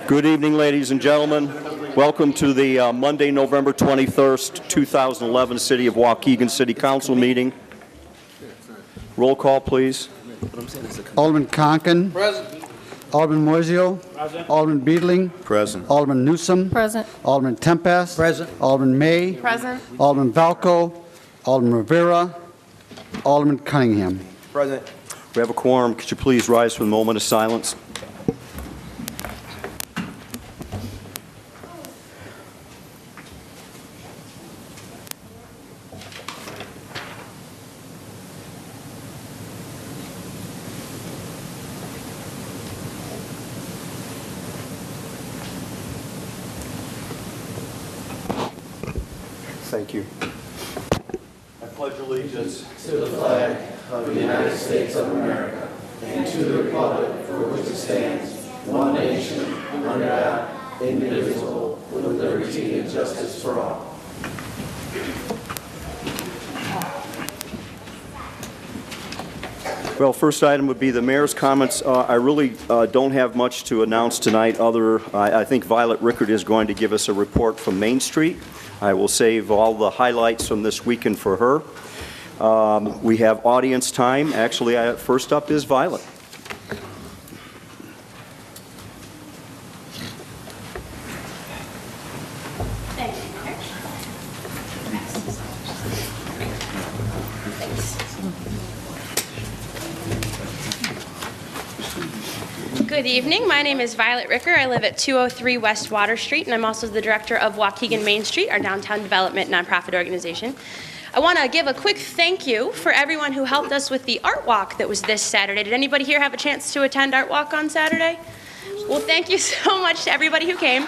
Good evening, ladies and gentlemen. Welcome to the Monday, November 21st, 2011 City of Waukegan City Council meeting. Roll call, please. Alderman Conken. Present. Alderman Moiseo. Present. Alderman Beedling. Present. Alderman Newsom. Present. Alderman Tempest. Present. Alderman May. Present. Alderman Valco. Alderman Rivera. Alderman Cunningham. Present. We have a quorum. Could you please rise for a moment of silence? Thank you. I pledge allegiance to the flag of the United States of America and to the republic for which it stands, one nation, under God, indivisible, with liberty and justice for all. Well, first item would be the mayor's comments. I really don't have much to announce tonight I think Violet Rickard is going to give us a report from Main Street. I will save all the highlights from this weekend for her. We have audience time. Actually, first up is Violet. Thank you, Mayor. Good evening. My name is Violet Ricker. I live at 203 West Water Street, and I'm also the director of Waukegan Main Street, our downtown development nonprofit organization. I want to give a quick thank you for everyone who helped us with the art walk that was this Saturday. Did anybody here have a chance to attend Art Walk on Saturday? Well, thank you so much to everybody who came.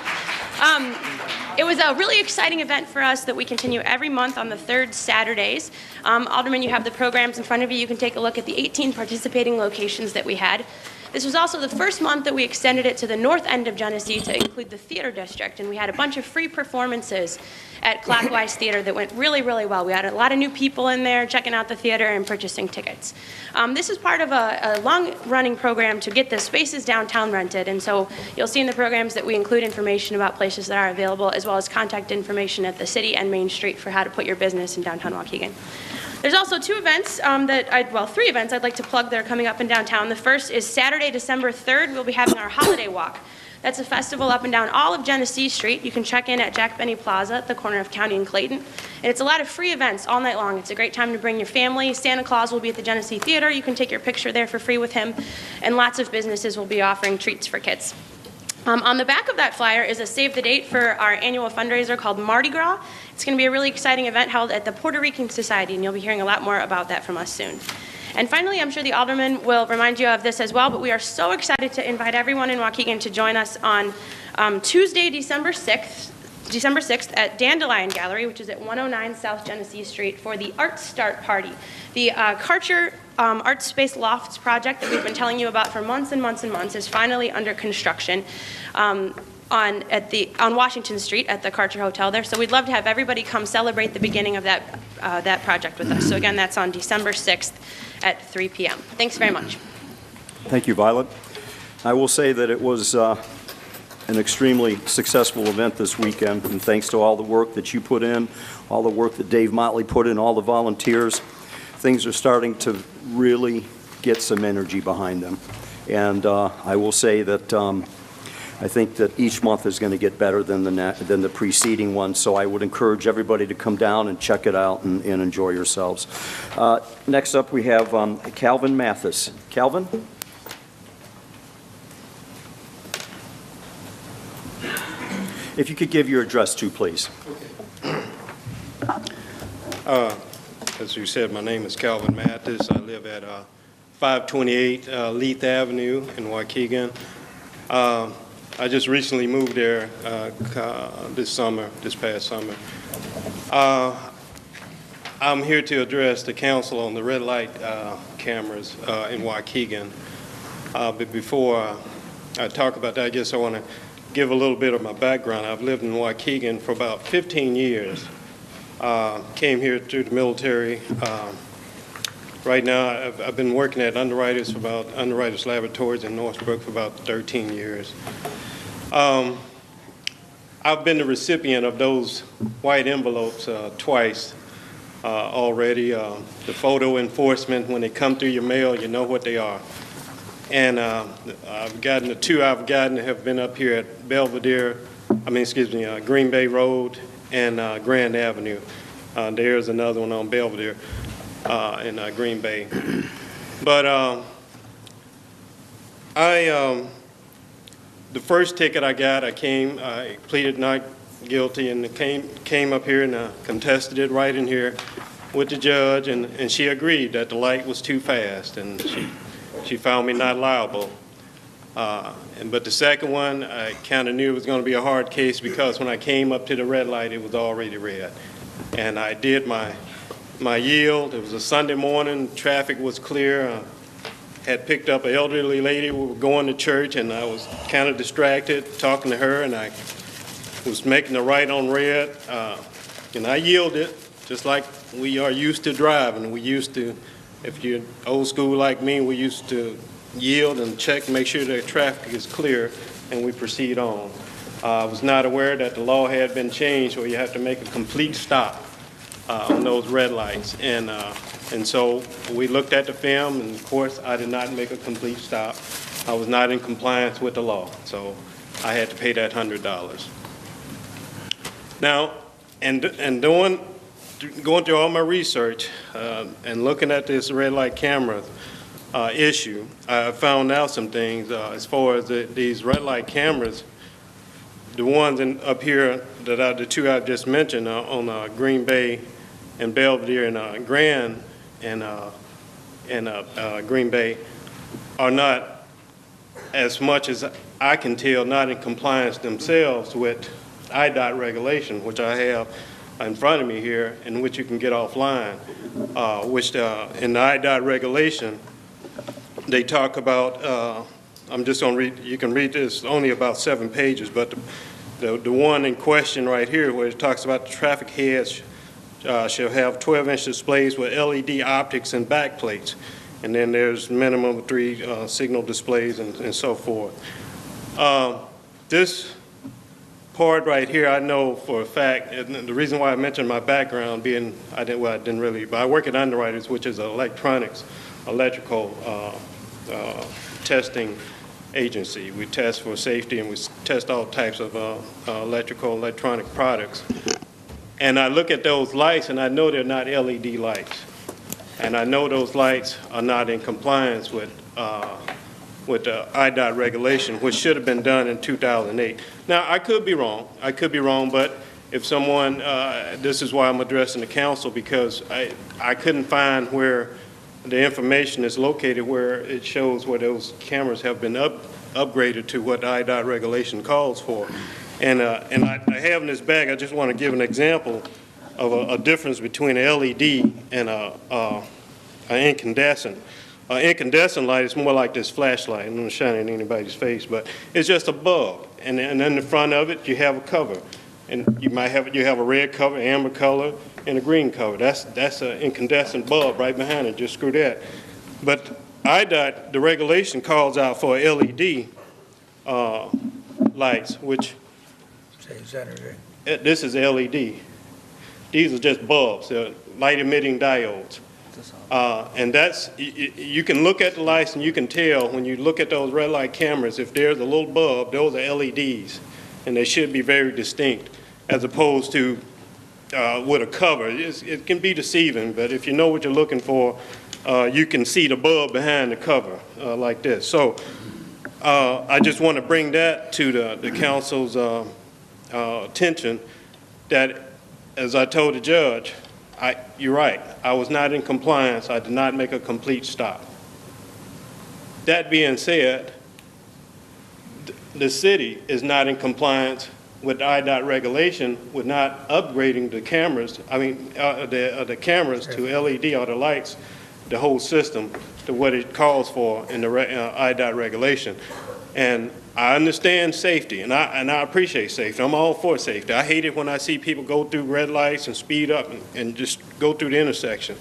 It was a really exciting event for us that we continue every month on the third Saturdays. Alderman, you have the programs in front of you. You can take a look at the 18 participating locations that we had. This was also the first month that we extended it to the north end of Genesee to include the theater district, and we had a bunch of free performances at Clockwise Theater that went really, really well. We had a lot of new people in there checking out the theater and purchasing tickets. This is part of a long-running program to get the spaces downtown rented, and so you'll see in the programs that we include information about places that are available, as well as contact information at the city and Main Street for how to put your business in downtown Waukegan. There's also three events I'd like to plug that are coming up in downtown. The first is Saturday, December 3rd. We'll be having our holiday walk. That's a festival up and down all of Genesee Street. You can check in at Jack Benny Plaza at the corner of County and Clayton. And it's a lot of free events all night long. It's a great time to bring your family. Santa Claus will be at the Genesee Theater. You can take your picture there for free with him. And lots of businesses will be offering treats for kids. On the back of that flyer is a save the date for our annual fundraiser called Mardi Gras. It's going to be a really exciting event held at the Puerto Rican Society, and you'll be hearing a lot more about that from us soon. And finally, I'm sure the alderman will remind you of this as well, but we are so excited to invite everyone in Waukegan to join us on Tuesday, December 6th at Dandelion Gallery, which is at 109 South Genesee Street, for the Art Start Party. The Karcher Art Space Lofts project that we've been telling you about for months and months and months is finally under construction on Washington Street at the Karcher Hotel there. So we'd love to have everybody come celebrate the beginning of that project with us. So again, that's on December 6th at 3 p.m. Thanks very much. Thank you, Violet. I will say that it was an extremely successful event this weekend, and thanks to all the work that you put in, all the work that Dave Motley put in, all the volunteers, things are starting to really get some energy behind them. And I will say that I think that each month is going to get better than the preceding one, so I would encourage everybody to come down and check it out and enjoy yourselves. Next up, we have Calvin Mathis. Calvin? If you could give your address too, please. As you said, my name is Calvin Mathis. I live at 528 Leith Avenue in Waukegan. I just recently moved there this past summer. I'm here to address the council on the red light cameras in Waukegan. But before I talk about that, I guess I want to give a little bit of my background. I've lived in Waukegan for about 15 years. Came here through the military, Right now, I've been working at Underwriters Laboratories in Northbrook for about 13 years. I've been the recipient of those white envelopes twice already. The photo enforcement, when they come through your mail, you know what they are. And the two I've gotten have been up here at Green Bay Road and Grand Avenue. There's another one on Belvedere in Green Bay. But the first ticket I got, I pleaded not guilty and came up here and contested it right in here with the judge, and she agreed that the light was too fast, and she found me not liable. But the second one, I kind of knew it was going to be a hard case because when I came up to the red light, it was already red. And I did my yield. It was a Sunday morning. Traffic was clear. Had picked up an elderly lady. We were going to church, and I was kind of distracted talking to her, and I was making the right on red. And I yielded, just like we are used to driving. We used to, if you're old school like me, we used to yield and check, make sure the traffic is clear, and we proceed on. I was not aware that the law had been changed where you have to make a complete stop on those red lights. And so we looked at the film, and of course, I did not make a complete stop. I was not in compliance with the law, so I had to pay that $100. Now, and going through all my research and looking at this red light camera issue, I found out some things as far as these red light cameras. The ones up here the two I've just mentioned on Green Bay and Belvedere and Grand and Green Bay are not, as much as I can tell, not in compliance themselves with IDOT regulation, which I have in front of me here, and which you can get offline, which in the IDOT regulation, they talk about, I'm just going to read, you can read this, only about 7 pages, but the one in question right here where it talks about the traffic heads shall have 12-inch displays with LED optics and backplates. And then there's minimum of 3 signal displays and so forth. This part right here, I know for a fact, and the reason why I mentioned my background being, I didn't really, but I work at Underwriters, which is an electrical testing agency. We test for safety, and we test all types of electronic products. And I look at those lights, and I know they're not LED lights. And I know those lights are not in compliance with the IDOT regulation, which should have been done in 2008. Now, I could be wrong, but if someone, this is why I'm addressing the council, because I couldn't find where the information is located where it shows where those cameras have been upgraded to what the IDOT regulation calls for. And I have in this bag, I just want to give an example of a difference between an LED and an incandescent. An incandescent light is more like this flashlight. I'm not shining in anybody's face, but it's just a bulb. And in the front of it, you have a cover. And you have a red cover, amber color, and a green cover. That's an incandescent bulb right behind it. Just screw that. But IDOT, the regulation calls out for LED lights, which this is LED. These are just bulbs, light emitting diodes. And you can look at the lights and you can tell when you look at those red light cameras, if there's a little bulb, those are LEDs, and they should be very distinct, as opposed to with a cover. It can be deceiving, but if you know what you're looking for, you can see the bulb behind the cover like this. So I just want to bring that to the council's attention, that as I told the judge, you're right, I was not in compliance. I did not make a complete stop. That being said, the city is not in compliance with the IDOT regulation with not upgrading the cameras, the cameras to LED or the lights, the whole system, to what it calls for in the IDOT regulation. And I understand safety, and I appreciate safety. I'm all for safety. I hate it when I see people go through red lights and speed up and just go through the intersection.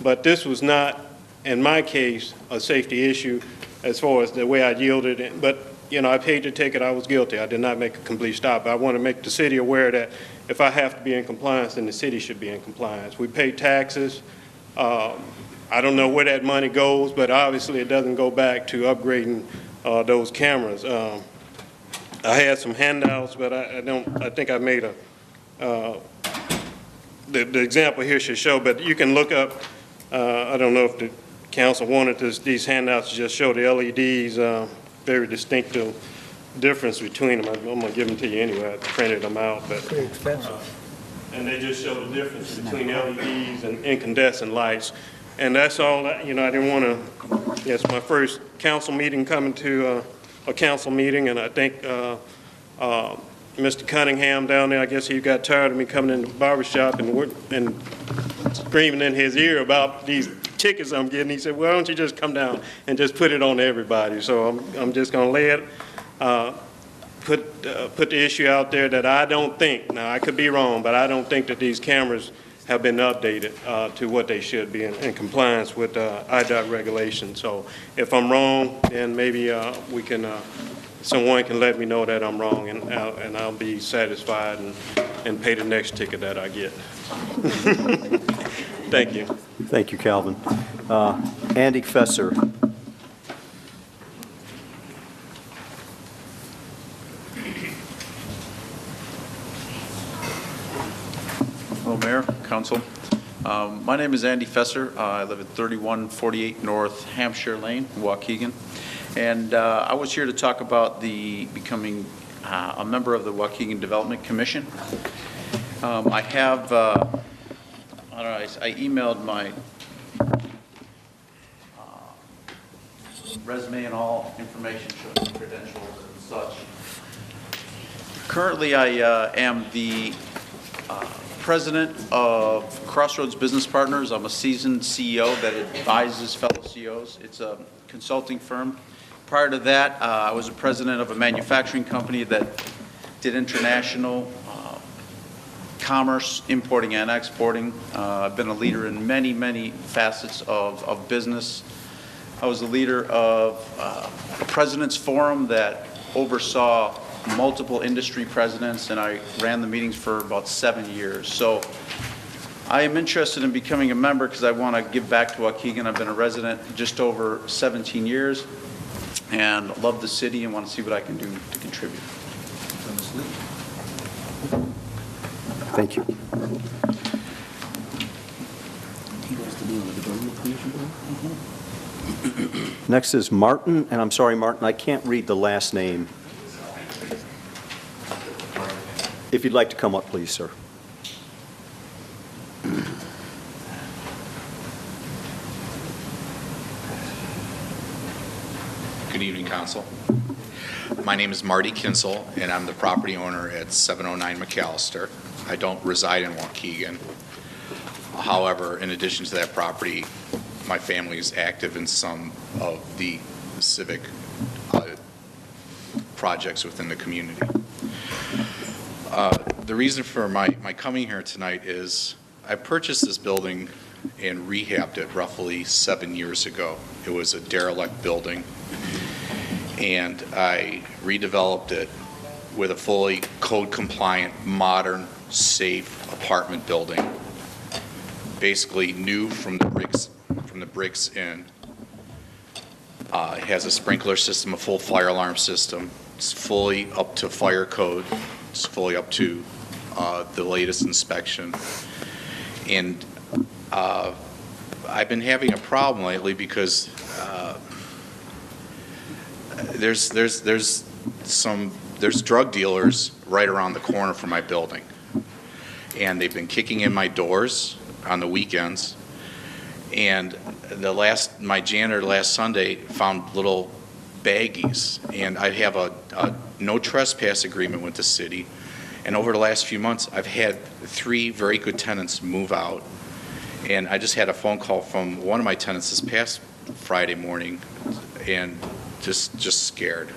But this was not in my case, a safety issue as far as the way I yielded. But, you know, I paid the ticket. I was guilty. I did not make a complete stop. But I want to make the city aware that if I have to be in compliance, then the city should be in compliance. We pay taxes. I don't know where that money goes, but obviously it doesn't go back to upgrading those cameras. I had some handouts, but I think I made the example here should show, but you can look up, I don't know if the council wanted these handouts to just show the LEDs, very distinctive difference between them. I'm gonna give them to you anyway. I printed them out, but. Pretty expensive. And they just show the difference between LEDs and incandescent lights. And that's all, I didn't want to, it's my first council meeting coming to a council meeting, and I think Mr. Cunningham down there, I guess he got tired of me coming in the barbershop and screaming in his ear about these tickets I'm getting. He said, well, why don't you just come down and just put it on everybody? So I'm just going to lay it, put the issue out there that I don't think, now I could be wrong, but I don't think that these cameras have been updated to what they should be in compliance with IDOT regulations. So if I'm wrong, then maybe we can, someone can let me know that I'm wrong, and I'll be satisfied and pay the next ticket that I get. Thank you. Thank you, Calvin. Andy Fesser. Hello, Mayor, Council. My name is Andy Fesser. I live at 3148 North Hampshire Lane, Waukegan. And I was here to talk about becoming a member of the Waukegan Development Commission. I have, I emailed my resume and all information, showing credentials and such. Currently, I am the president of Crossroads Business Partners. I'm a seasoned CEO that advises fellow CEOs. It's a consulting firm. Prior to that, I was a president of a manufacturing company that did international commerce, importing and exporting. I've been a leader in many, many facets of business. I was the leader of a president's forum that oversaw multiple industry presidents, and I ran the meetings for about 7 years. So I am interested in becoming a member because I want to give back to Waukegan. I've been a resident just over 17 years and love the city and want to see what I can do to contribute. Thank you. Next is Martin, and I'm sorry, Martin, I can't read the last name. If you'd like to come up, please, sir. Good evening, Council. My name is Marty Kinsel, and I'm the property owner at 709 McAllister. I don't reside in Waukegan. However, in addition to that property, my family is active in some of the civic projects within the community. The reason for my coming here tonight is I purchased this building and rehabbed it roughly 7 years ago. It was a derelict building, and I redeveloped it with a fully code-compliant, modern, safe apartment building, basically new from the bricks in. It has a sprinkler system, a full fire alarm system. It's fully up to fire code. It's fully up to the latest inspection. And I've been having a problem lately because there's drug dealers right around the corner from my building, and they've been kicking in my doors on the weekends. And my janitor last Sunday found little baggies, and I have a no trespass agreement with the city. And over the last few months, I've had 3 very good tenants move out. And I just had a phone call from one of my tenants this past Friday morning, and just scared.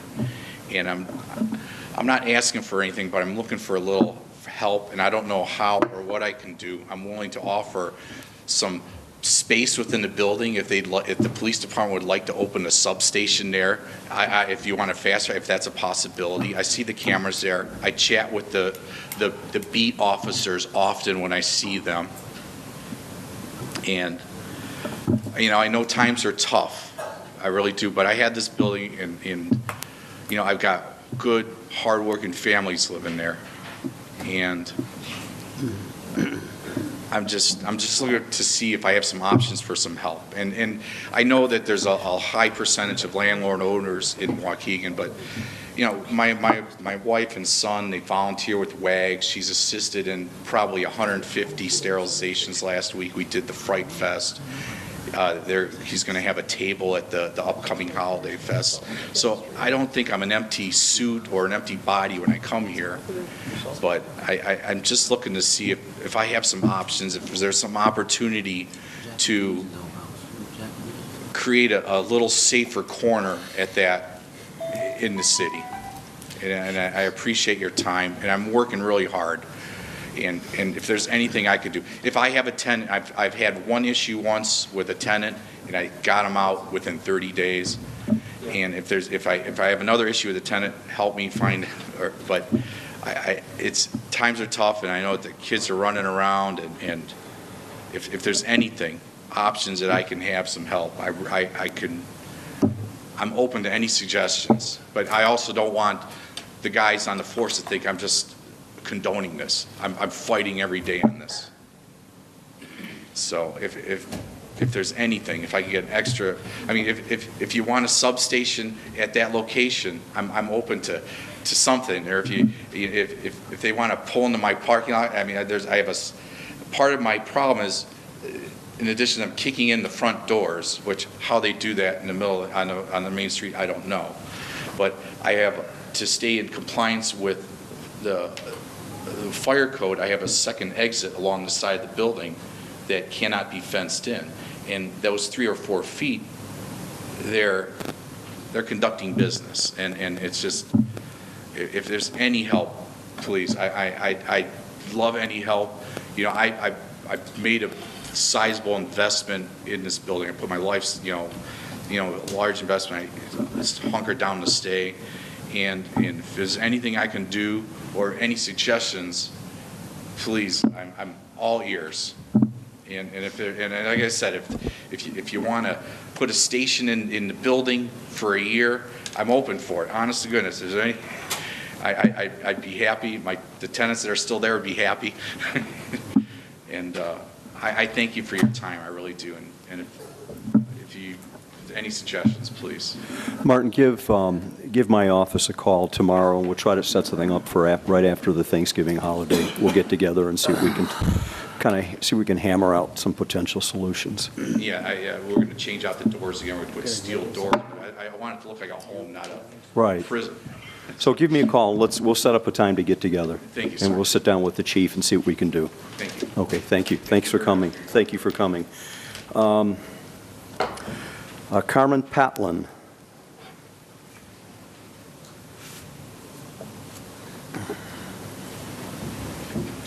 And I'm not asking for anything, but I'm looking for a little help, and I don't know how or what I can do. I'm willing to offer some space within the building, if the police department would like to open a substation there, if you want to fast track, if that's a possibility. I see the cameras there. I chat with the beat officers often when I see them. And, I know times are tough. I really do. But I had this building and I've got good, hardworking families living there. And I'm just looking to see if I have some options for some help. And I know that there's a high percentage of landlord owners in Waukegan, but my wife and son, they volunteer with WAGs. She's assisted in probably 150 sterilizations last week. We did the Fright Fest. He's going to have a table at the upcoming Holiday Fest. So I don't think I'm an empty suit or an empty body when I come here. But I'm just looking to see if I have some options, if there's some opportunity to create a little safer corner at that in the city. And I appreciate your time, and I'm working really hard. And if there's anything I could do. If I have a tenant, I've had one issue once with a tenant, and I got him out within 30 days. And if I have another issue with a tenant, help me find. But it's times are tough, and I know the kids are running around. And if there's anything, options that I can have some help, I'm open to any suggestions. But I also don't want the guys on the force to think I'm just condoning this. I'm fighting every day on this. So if there's anything, if I can get an extra, if you want a substation at that location, I'm open to something. Or if they want to pull into my parking lot, I have a part of my problem is, in addition to kicking in the front doors, which how they do that in the middle on the main street, I don't know. But I have to stay in compliance with the fire code. I have a second exit along the side of the building that cannot be fenced in, and those 3 or 4 feet, they're conducting business, and it's just, if there's any help, please, I love any help. I made a sizable investment in this building. I put my life's large investment. I just hunkered down to stay, and if there's anything I can do or any suggestions, please, I'm all ears. And like I said, if you want to put a station in the building for a year, I'm open for it. Honest to goodness, is there any? I'd be happy. The tenants that are still there would be happy. And I thank you for your time. I really do. And if you any suggestions, please. Martin, give my office a call tomorrow, and we'll try to set something up for right after the Thanksgiving holiday. We'll get together and see if we can hammer out some potential solutions. Yeah, we're going to change out the doors again. We're going to put steel doors. I want it to look like a home, not a prison. So give me a call. We'll set up a time to get together. Thank you, sir. And we'll sit down with the chief and see what we can do. Thank you. Okay, thank you. Thanks for coming. Thank you for coming. Carmen Patlin.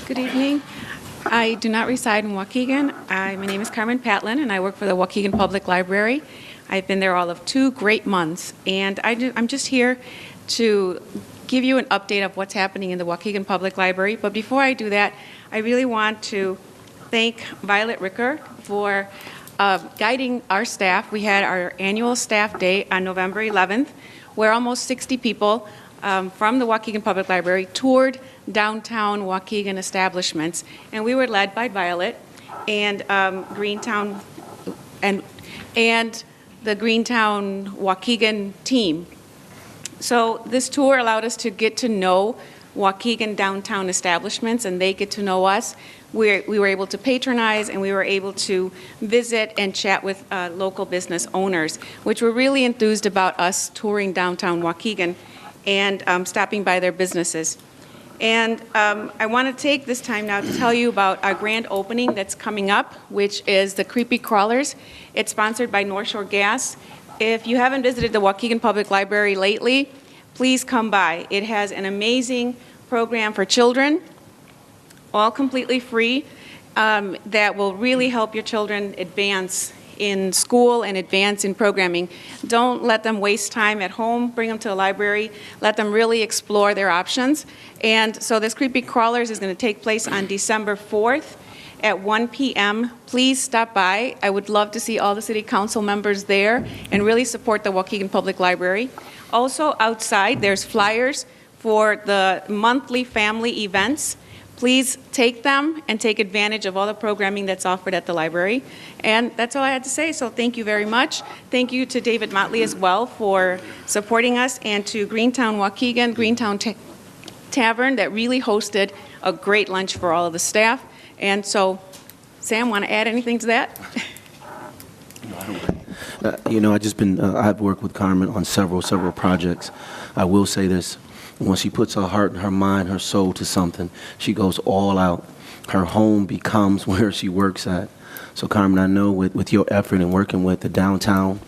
Good evening. I do not reside in Waukegan. My name is Carmen Patlin, and I work for the Waukegan Public Library. I've been there all of 2 great months, and I'm just here to give you an update of what's happening in the Waukegan Public Library. But before I do that, I really want to thank Violet Ricker for guiding our staff. We had our annual staff day on November 11th, where almost 60 people from the Waukegan Public Library toured downtown Waukegan establishments, and we were led by Violet and Greentown and the Greentown Waukegan team. So this tour allowed us to get to know Waukegan downtown establishments, and they get to know us. We were able to patronize, and we were able to visit and chat with local business owners, which were really enthused about us touring downtown Waukegan and stopping by their businesses. And I want to take this time now to tell you about our grand opening that's coming up, which is the Creepy Crawlers. It's sponsored by North Shore Gas. If you haven't visited the Waukegan Public Library lately, please come by. It has an amazing program for children, all completely free. that will really help your children advance in school and advance in programming. Don't let them waste time at home. Bring them to the library. Let them really explore their options. And so this Creepy Crawlers is going to take place on December 4th at 1 p.m. Please stop by. I would love to see all the city council members there and really support the Waukegan Public Library. Also outside, there's flyers for the monthly family events. Please take them and take advantage of all the programming that's offered at the library. And that's all I had to say, so thank you very much. Thank you to David Motley as well for supporting us, and to Greentown Waukegan, Greentown Tavern that really hosted a great lunch for all of the staff. And so, Sam, want to add anything to that? I've worked with Carmen on several projects. I will say this. When she puts her heart and her mind, her soul to something, she goes all out. Her home becomes where she works at. So, Carmen, I know with your effort and working with the downtown,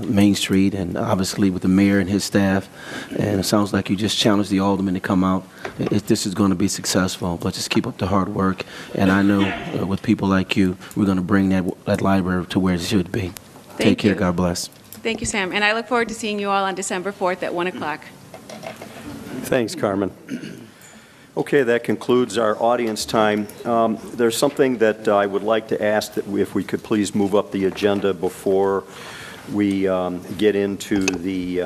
Main Street, and obviously with the mayor and his staff, and it sounds like you just challenged the aldermen to come out. This is going to be successful, but just keep up the hard work. And I know with people like you, we're going to bring that library to where it should be. Take care. God bless. Thank you, Sam. And I look forward to seeing you all on December 4th at 1 o'clock. Thanks, Carmen. Okay, that concludes our audience time. There's something that I would like to ask, that if we could please move up the agenda before we get into the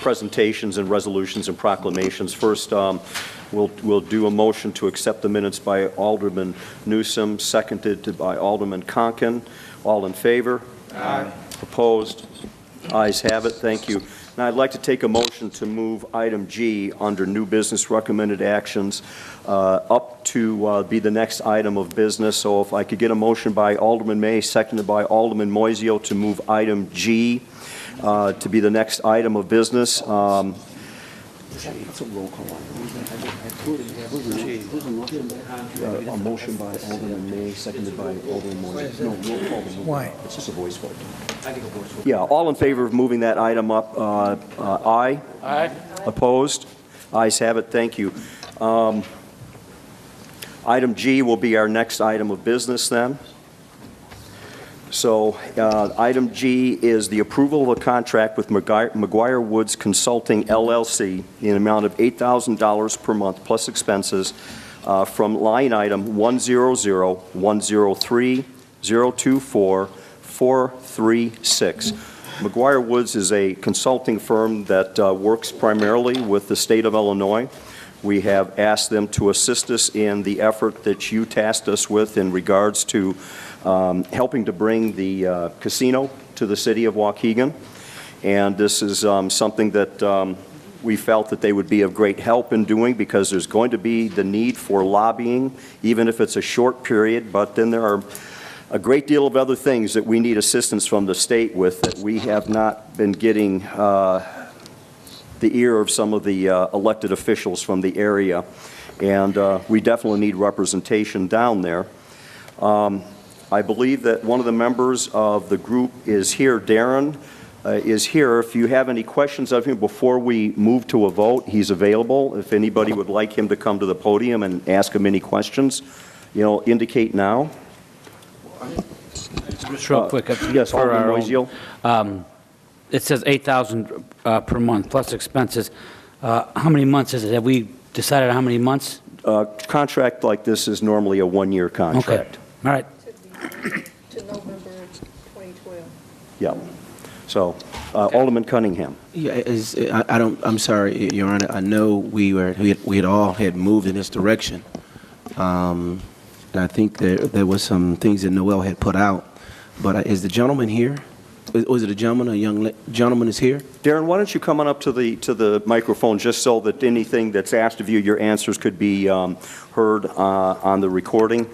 presentations and resolutions and proclamations. First, we'll do a motion to accept the minutes by Alderman Newsom, seconded by Alderman Conkin. All in favor? Aye. Opposed? Ayes have it. Thank you. Now, I'd like to take a motion to move item G under new business recommended actions up to be the next item of business. So if I could get a motion by Alderman May, seconded by Alderman Moisio, to move item G to be the next item of business. That's a roll call. A motion by Alderman May, seconded by Alderman Moisio. No, roll call. Why? It's just a voice vote. Yeah, all in favor of moving that item up, aye. Aye. Opposed? Ayes have it. Thank you. Item G will be our next item of business then. So item G is the approval of a contract with McGuire Woods Consulting, LLC, in an amount of $8,000 per month plus expenses from line item 100-103-024-436. McGuire Woods is a consulting firm that works primarily with the state of Illinois. We have asked them to assist us in the effort that you tasked us with in regards to helping to bring the casino to the city of Waukegan. And this is something that we felt that they would be of great help in doing, because there's going to be the need for lobbying, even if it's a short period. But then there are a great deal of other things that we need assistance from the state with that we have not been getting the ear of some of the elected officials from the area. And we definitely need representation down there. I believe that one of the members of the group is here. Darren is here. If you have any questions of him before we move to a vote, he's available. If anybody would like him to come to the podium and ask him any questions, indicate now. Just real quick. Yes, Alderman Moisio. It says $8,000 per month plus expenses. How many months is it? Have we decided how many months? Contract like this is normally a one-year contract. Okay. All right. To November 2012. Yeah. So, Alderman Cunningham. Yeah, I'm sorry, Your Honor. I know we had all moved in this direction, and I think there was some things that Noel had put out. But is the gentleman here? Was it a gentleman? A young gentleman is here? Darren, why don't you come on up to the microphone, just so that anything that's asked of you, your answers could be heard on the recording.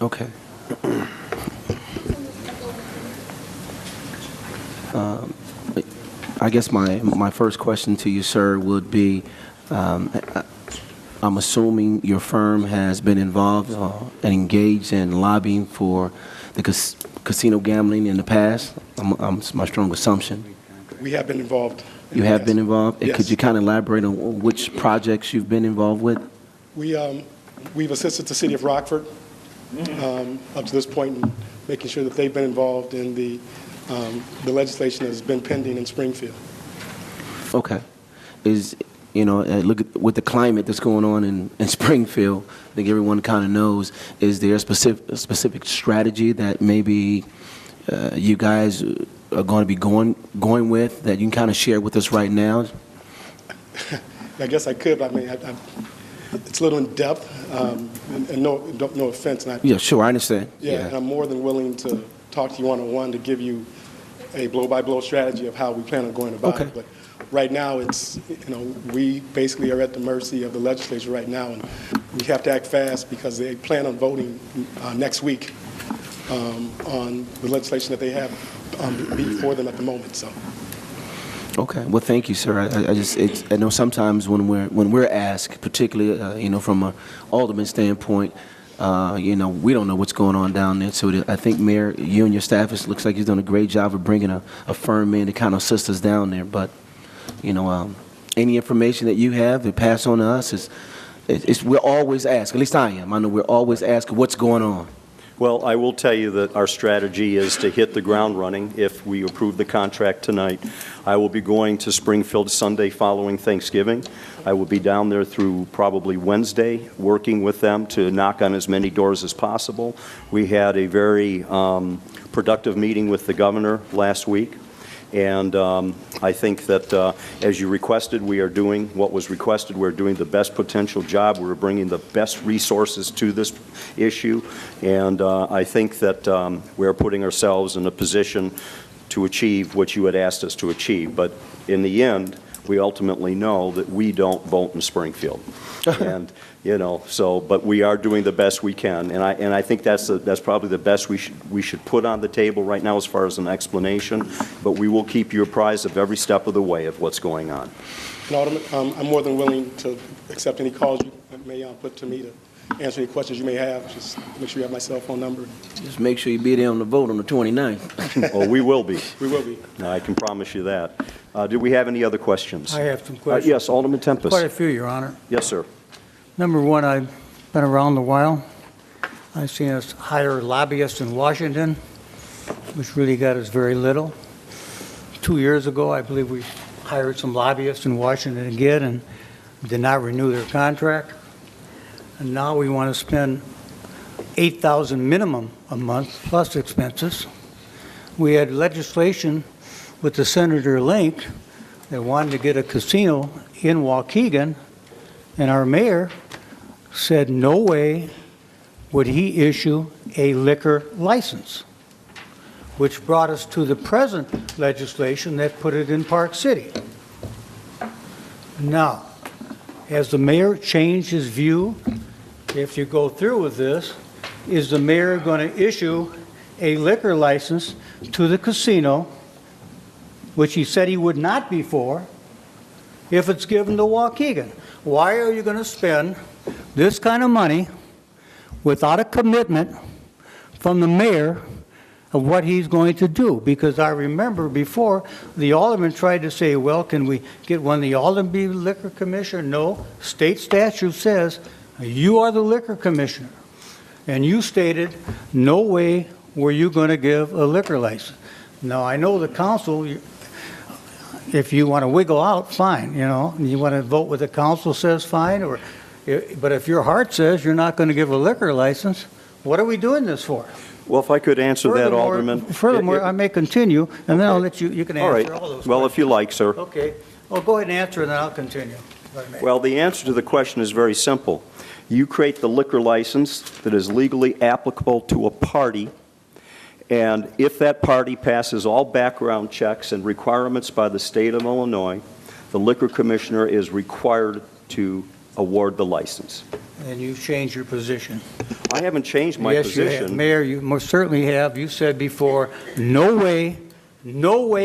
Okay. I guess my first question to you, sir, would be, I'm assuming your firm has been involved and engaged in lobbying for the casino gambling in the past. It's my strong assumption. We have been involved. You have been involved? Yes. Could you kind of elaborate on which projects you've been involved with? We've assisted the city of Rockford up to this point in making sure that they've been involved in the legislation that has been pending in Springfield. Okay. Look at with the climate that's going on in Springfield, I think everyone kind of knows, is there a specific strategy that maybe you guys are going to be going with that you can kind of share with us right now? I guess I could, but I mean, it's a little in depth, and no offense. And Yeah, sure, I understand. Yeah, and I'm more than willing to talk to you one-on-one to give you a blow-by-blow strategy of how we plan on going about it. But right now, we basically are at the mercy of the legislature right now, and we have to act fast because they plan on voting next week on the legislation that they have before them at the moment. So. Okay. Well, thank you, sir. I know sometimes when we're asked, particularly from an alderman standpoint, we don't know what's going on down there. So I think, Mayor, you and your staff, it looks like you've done a great job of bringing a firm in to kind of assist us down there. But any information that you have to pass on to us we're always asked. At least I am. I know we're always asked what's going on. Well, I will tell you that our strategy is to hit the ground running if we approve the contract tonight. I will be going to Springfield Sunday following Thanksgiving. I will be down there through probably Wednesday, working with them to knock on as many doors as possible. We had a very productive meeting with the governor last week. And I think that, as you requested, we are doing what was requested. We're doing the best potential job. We're bringing the best resources to this issue. And I think that we're putting ourselves in a position to achieve what you had asked us to achieve. But in the end, we ultimately know that we don't vote in Springfield. And, but we are doing the best we can. And I think that's probably the best we should put on the table right now as far as an explanation. But we will keep you apprised of every step of the way of what's going on. And Alderman, I'm more than willing to accept any calls you may put to me to answer any questions you may have. Just make sure you have my cell phone number. Just make sure you be there on the vote on the 29th. Oh, we will be. We will be. No, I can promise you that. Do we have any other questions? I have some questions. Yes, Alderman Tempest. Quite a few, Your Honor. Yes, sir. Number one, I've been around a while. I've seen us hire lobbyists in Washington, which really got us very little. 2 years ago, I believe we hired some lobbyists in Washington again and did not renew their contract. And now we want to spend $8,000 minimum a month plus expenses. We had legislation with the Senator Link that wanted to get a casino in Waukegan, and our mayor said no way would he issue a liquor license, which brought us to the present legislation that put it in Park City. Now, has the mayor changed his view? If you go through with this, is the mayor going to issue a liquor license to the casino, which he said he would not before, if it's given to Waukegan? Why are you going to spend this kind of money without a commitment from the mayor of what he's going to do? Because I remember before, the alderman tried to say, well, can we get one of the aldermen be liquor commissioner? No, state statute says you are the liquor commissioner. And you stated no way were you going to give a liquor license. Now, I know the council, if you want to wiggle out, fine, you want to vote what the council says, fine, but if your heart says you're not going to give a liquor license, what are we doing this for? Well, if I could answer that, Alderman. Furthermore, I may continue, and then I'll let you can answer all those questions. Well, if you like, sir. Okay. Well, go ahead and answer, and then I'll continue. Well, the answer to the question is very simple. You create the liquor license that is legally applicable to a party, and if that party passes all background checks and requirements by the state of Illinois, the liquor commissioner is required to award the license. And you've changed your position. I haven't changed my position. Yes, you have. Mayor, you most certainly have. You said before, no way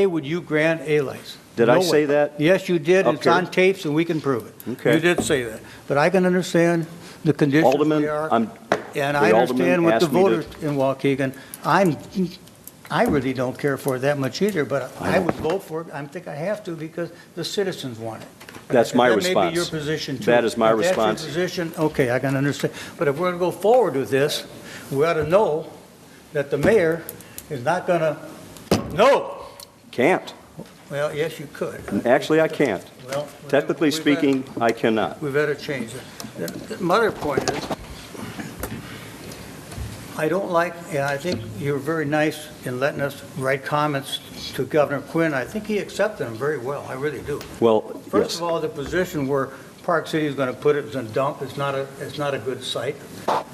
would you grant a license. Did I say that? Yes, you did. Okay. It's on tapes, and we can prove it. Okay. You did say that. But I can understand the conditions Alderman, they are. And the I understand Alderman what the asked me to- voters in Waukegan, I really don't care for it that much either, but I would vote for it. I think I have to because the citizens want it. That's my That response. may be your position, too. That is my If response. that's your position, okay, I can understand. But if we're going to go forward with this, we ought to know that the mayor is not going to, no. Can't. Well, yes, you could. Actually, I can't. Well, Technically we've got- speaking, I cannot. We better change it. My other point is, I don't like, and I think you were very nice in letting us write comments to Governor Quinn. I think he accepted them very well, I really do. Well, First yes. of all, the position where Park City is going to put it is a dump. It's not a good site.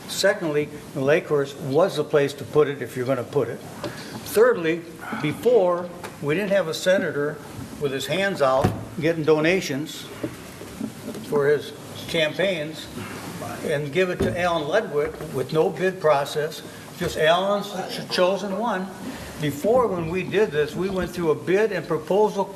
Secondly, Lakehurst was the place to put it if you're going to put it. Thirdly, before, we didn't have a senator with his hands out getting donations for his campaigns and give it to Alan Ledwick with no bid process, just Alan's chosen one. Before, when we did this, we went through a bid and proposal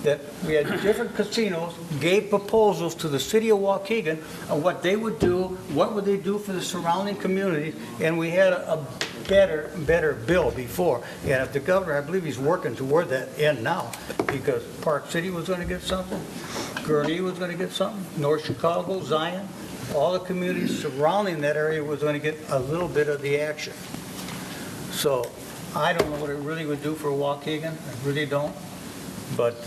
that we had different casinos, gave proposals to the city of Waukegan on what they would do, what would they do for the surrounding communities, and we had a better bill before. And if the governor, I believe he's working toward that end now, because Park City was going to get something, Gurnee was going to get something, North Chicago, Zion, all the communities surrounding that area was going to get a little bit of the action. So I don't know what it really would do for Waukegan, I really don't. But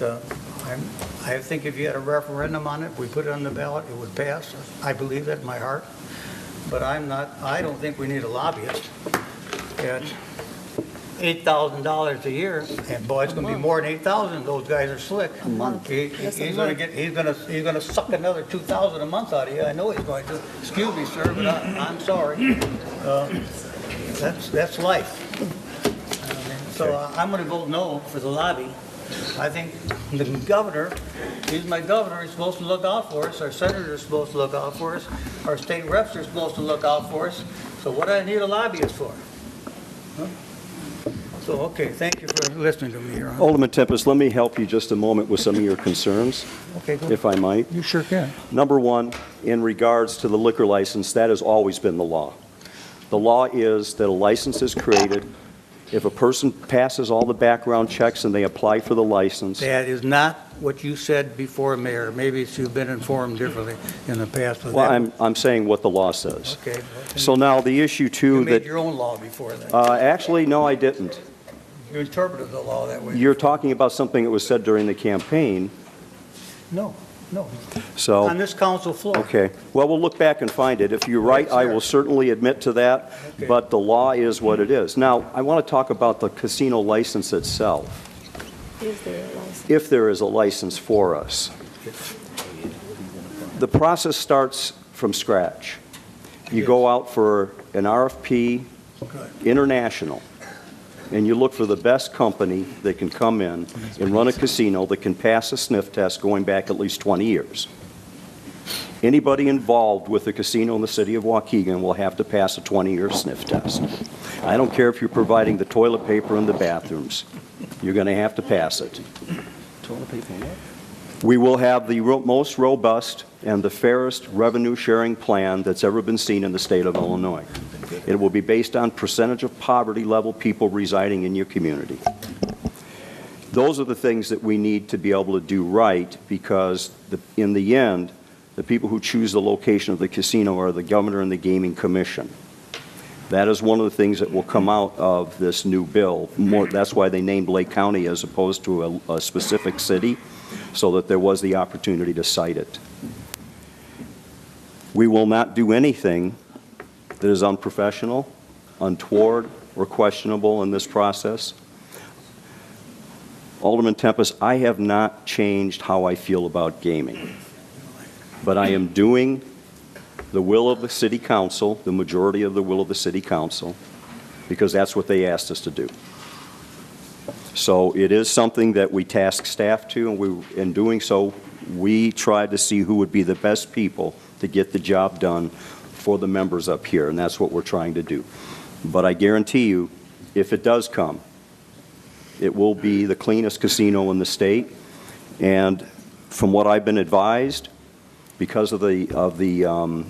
I think if you had a referendum on it, if we put it on the ballot, it would pass. I believe that in my heart. But I don't think we need a lobbyist at $8,000 a year, and boy, it's going to be more than 8,000. Those guys are slick. A month. He's going to suck another 2,000 a month out of you. I know he's going to. Excuse me, sir, but I'm sorry. That's life. So I'm going to vote no for the lobby. I think the governor, he's my governor, he's supposed to look out for us. Our senators are supposed to look out for us. Our state reps are supposed to look out for us. So what do I need a lobbyist for? Huh? So, okay, thank you for listening to me, Your Honor. Alderman Tempest, let me help you just a moment with some of your concerns, Okay, go. if I might. You sure can. Number one, in regards to the liquor license, that has always been the law. The law is that a license is created if a person passes all the background checks and they apply for the license. That is not what you said before, Mayor. Maybe you've been informed differently in the past. But Well, that- I'm saying what the law says. Okay. So now the issue You too made that, your own law before that. actually, no, I didn't. You interpreted the law that way. You're talking about something that was said during the campaign, No. so. On this council floor. Okay, well, we'll look back and find it. If you're right, I will certainly admit to that, Okay. but the law is what it is. Now, I want to talk about the casino license itself, Is there a license? if there is a license for us. The process starts from scratch. You go out for an RFP, international, and you look for the best company that can come in and run a casino that can pass a sniff test going back at least 20 years. Anybody involved with a casino in the city of Waukegan will have to pass a 20-year sniff test. I don't care if you're providing the toilet paper in the bathrooms. You're going to have to pass it. We will have the most robust and the fairest revenue-sharing plan that's ever been seen in the state of Illinois. It will be based on percentage of poverty level people residing in your community. Those are the things that we need to be able to do right, because in the end, the people who choose the location of the casino are the governor and the gaming commission. That is one of the things that will come out of this new bill. That's why they named Lake County as opposed to a specific city, so that there was the opportunity to cite it. We will not do anything that is unprofessional, untoward, or questionable in this process. Alderman Tempest, I have not changed how I feel about gaming, but I am doing the will of the city council, the majority of the will of the city council, because that's what they asked us to do. So it is something that we task staff to, and in doing so, we tried to see who would be the best people to get the job done for the members up here, and that's what we're trying to do. But I guarantee you, if it does come, it will be the cleanest casino in the state, and from what I've been advised, because of the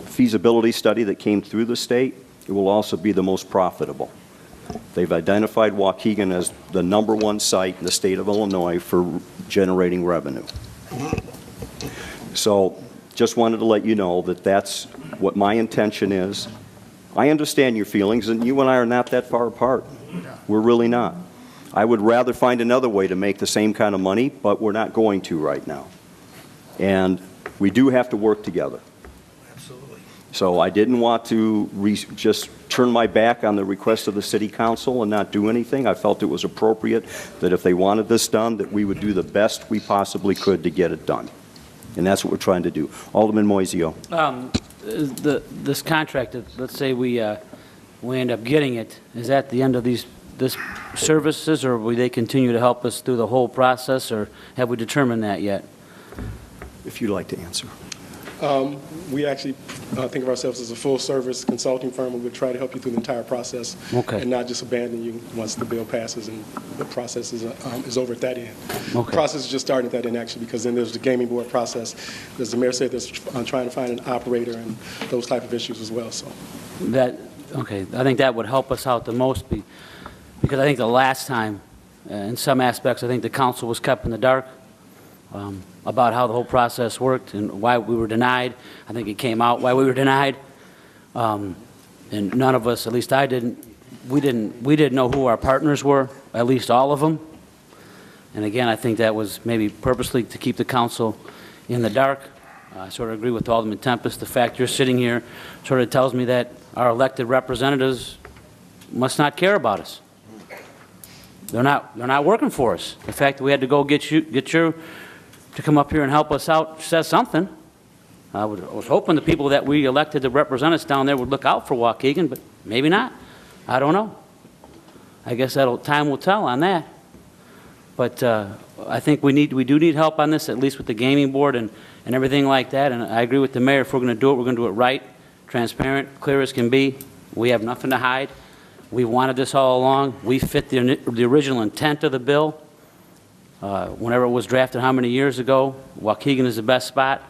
feasibility study that came through the state, it will also be the most profitable. They've identified Waukegan as the #1 site in the state of Illinois for generating revenue. So just wanted to let you know that that's what my intention is. I understand your feelings, and you and I are not that far apart. We're really not. I would rather find another way to make the same kind of money, but we're not going to right now. And we do have to work together. Absolutely. So I didn't want to just turn my back on the request of the city council and not do anything. I felt it was appropriate that if they wanted this done, that we would do the best we possibly could to get it done. And that's what we're trying to do. Alderman Moiseo. This contract, let's say we end up getting it, is that the end of this services, or will they continue to help us through the whole process, or have we determined that yet? If you'd like to answer. We actually think of ourselves as a full-service consulting firm, and we'll try to help you through the entire process. Okay. And not just abandon you once the bill passes and the process is over at that end. Okay. The process is just starting at that end, actually, because then there's the gaming board process. As the mayor said, there's trying to find an operator and those type of issues as well. So Okay, I think that would help us out the most, because I think the last time, in some aspects, I think the council was kept in the dark about how the whole process worked and why we were denied. I think it came out why we were denied. And none of us, at least I didn't, we didn't know who our partners were, at least all of them. And again, I think that was maybe purposely to keep the council in the dark. I sort of agree with Alderman Tempest. The fact you're sitting here sort of tells me that our elected representatives must not care about us. They're not working for us. The fact that we had to go get you to come up here and help us out says something. I was hoping the people that we elected to represent us down there would look out for Waukegan, but maybe not. I don't know. I guess time will tell on that. But I think we do need help on this, at least with the gaming board and everything like that. And I agree with the mayor. If we're going to do it, we're going to do it right, transparent, clear as can be. We have nothing to hide. We wanted this all along. We fit the original intent of the bill. Whenever it was drafted how many years ago, Waukegan is the best spot.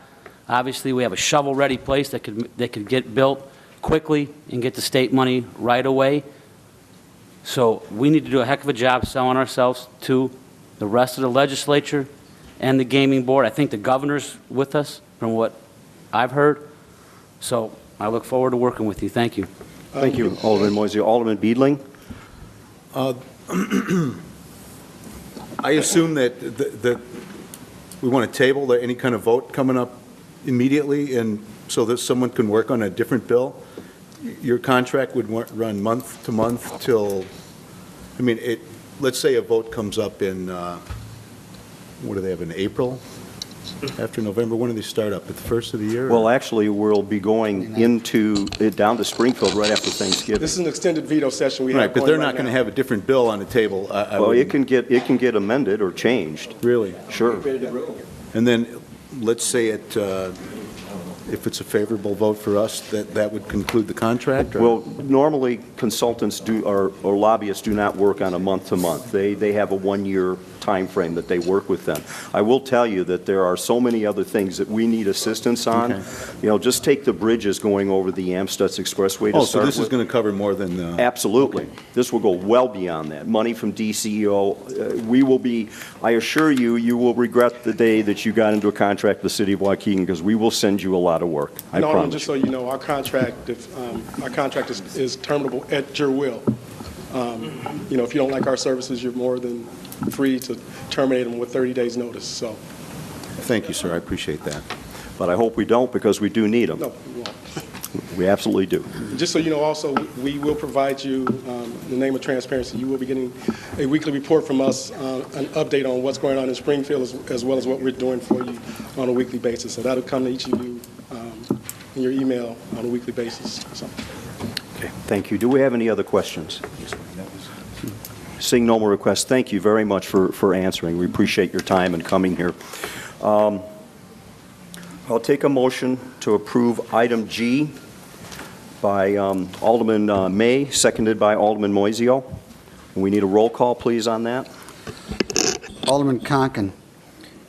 Obviously, we have a shovel-ready place that could get built quickly and get the state money right away. So we need to do a heck of a job selling ourselves to the rest of the legislature and the gaming board. I think the governor's with us, from what I've heard. So I look forward to working with you. Thank you. Thank you, Alderman Moiseo. Alderman Beedling? I assume that we want to table any kind of vote coming up immediately, and so that someone can work on a different bill. Your contract would run month to month till, I mean, let's say a vote comes up in, what do they have, in April? After November, when do they start up? At the first of the year? Well, actually, we'll be going down to Springfield right after Thanksgiving. this is an extended veto session we have Right, but going they're right not going to now. have a different bill on the table. Well, it can get amended or changed. Really? Sure. And then, let's say if it's a favorable vote for us, that would conclude the contract? Or? Well, normally consultants or lobbyists do not work on a month-to-month. They have a one-year time frame that they work with them. I will tell you that there are so many other things that we need assistance on. Okay. You know, just take the bridges going over the Amstutz Expressway to Oh, so start this is with. going to cover more than... Absolutely. Okay. This will go well beyond that. Money from DCEO. We will be, I assure you, you will regret the day that you got into a contract with the city of Waukegan, because we will send you a lot of work. I And Alderman, promise. just so you know, our contract is terminable at your will. You know, if you don't like our services, you're more than free to terminate them with 30 days' notice. So, Thank you, sir. I appreciate that. But I hope we don't, because we do need them. no, you won't. We absolutely do. Just so you know, also, we will provide you, in the name of transparency, you will be getting a weekly report from us, an update on what's going on in Springfield, as well as what we're doing for you on a weekly basis. So that'll come to each of you in your email on a weekly basis. So. Okay, thank you. Do we have any other questions? Seeing no more requests, thank you very much for answering. We appreciate your time and coming here. I'll take a motion to approve item G by Alderman May, seconded by Alderman Moiseo. We need a roll call, please, on that. Alderman Conken.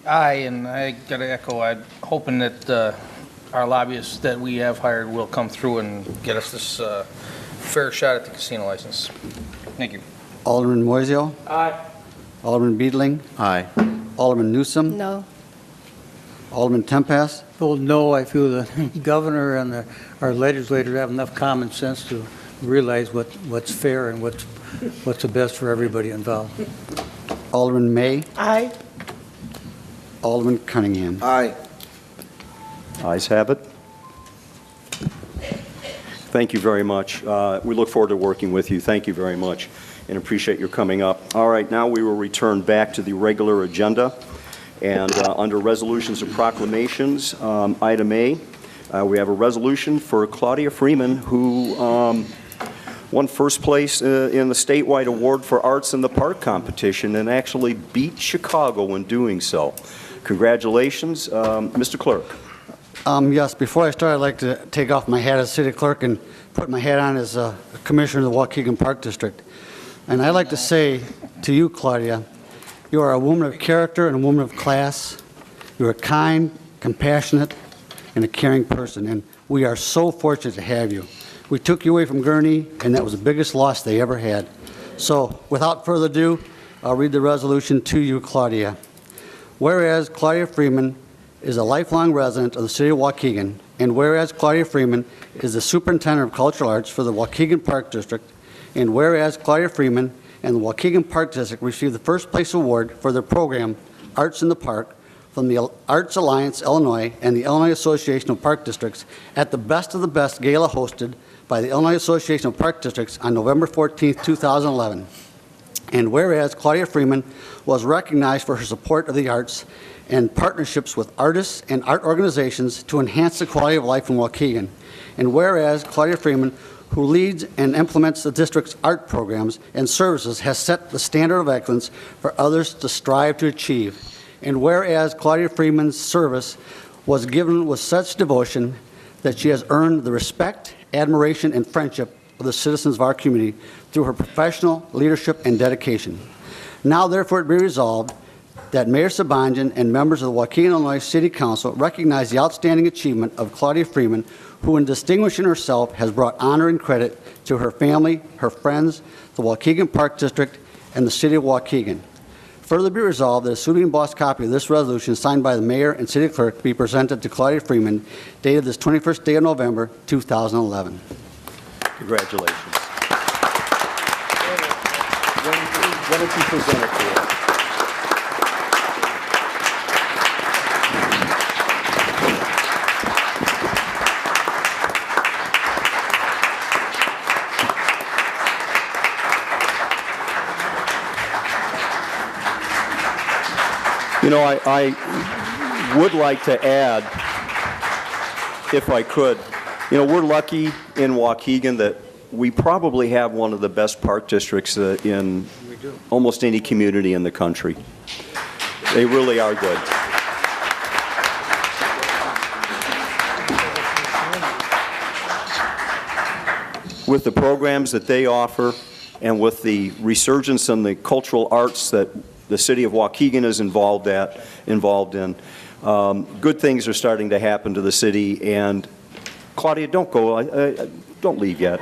Aye, and I got to echo, I'm hoping that our lobbyists that we have hired will come through and get us this fair shot at the casino license. Thank you. Alderman Moiseo, Aye. Alderman Beedling, Aye. Alderman Newsom, No. Alderman Tempest, Vote no, I feel the governor and our legislators have enough common sense to realize what's fair and what's the best for everybody involved. Alderman May, Aye. Alderman Cunningham. Aye. Ayes have it. Thank you very much. We look forward to working with you. Thank you very much and appreciate your coming up. All right, now we will return back to the regular agenda. And under resolutions and proclamations, item A, we have a resolution for Claudia Freeman, who won first place in the statewide award for Arts in the Park competition and actually beat Chicago in doing so. Congratulations, Mr. Clerk. Yes, before I start, I'd like to take off my hat as city clerk and put my hat on as a commissioner of the Waukegan Park District. And I'd like to say to you, Claudia, you are a woman of character and a woman of class. You are kind, compassionate, and a caring person, and we are so fortunate to have you. We took you away from Gurnee, and that was the biggest loss they ever had. So, without further ado, I'll read the resolution to you, Claudia. Whereas Claudia Freeman is a lifelong resident of the city of Waukegan, and whereas Claudia Freeman is the superintendent of cultural arts for the Waukegan Park District, and whereas Claudia Freeman and the Waukegan Park District received the first place award for their program, Arts in the Park, from the Arts Alliance Illinois and the Illinois Association of Park Districts at the Best of the Best gala hosted by the Illinois Association of Park Districts on November 14, 2011. And whereas Claudia Freeman was recognized for her support of the arts and partnerships with artists and art organizations to enhance the quality of life in Waukegan. And whereas Claudia Freeman, who leads and implements the district's art programs and services, has set the standard of excellence for others to strive to achieve. And whereas Claudia Freeman's service was given with such devotion that she has earned the respect, admiration, and friendship of the citizens of our community through her professional leadership and dedication. Now, therefore, it be resolved that Mayor Sabanjan and members of the Waukegan, Illinois City Council recognize the outstanding achievement of Claudia Freeman, who in distinguishing herself has brought honor and credit to her family, her friends, the Waukegan Park District, and the city of Waukegan. Further be resolved that a suitably embossed copy of this resolution signed by the mayor and city clerk be presented to Claudia Freeman, dated this 21st day of November, 2011. Congratulations. Why don't you present it to us? You know, I would like to add, if I could, you know, we're lucky in Waukegan that we probably have one of the best park districts in almost any community in the country. They really are good. With the programs that they offer and with the resurgence in the cultural arts that the city of Waukegan is involved in. Good things are starting to happen to the city. And Claudia, don't go. Don't leave yet,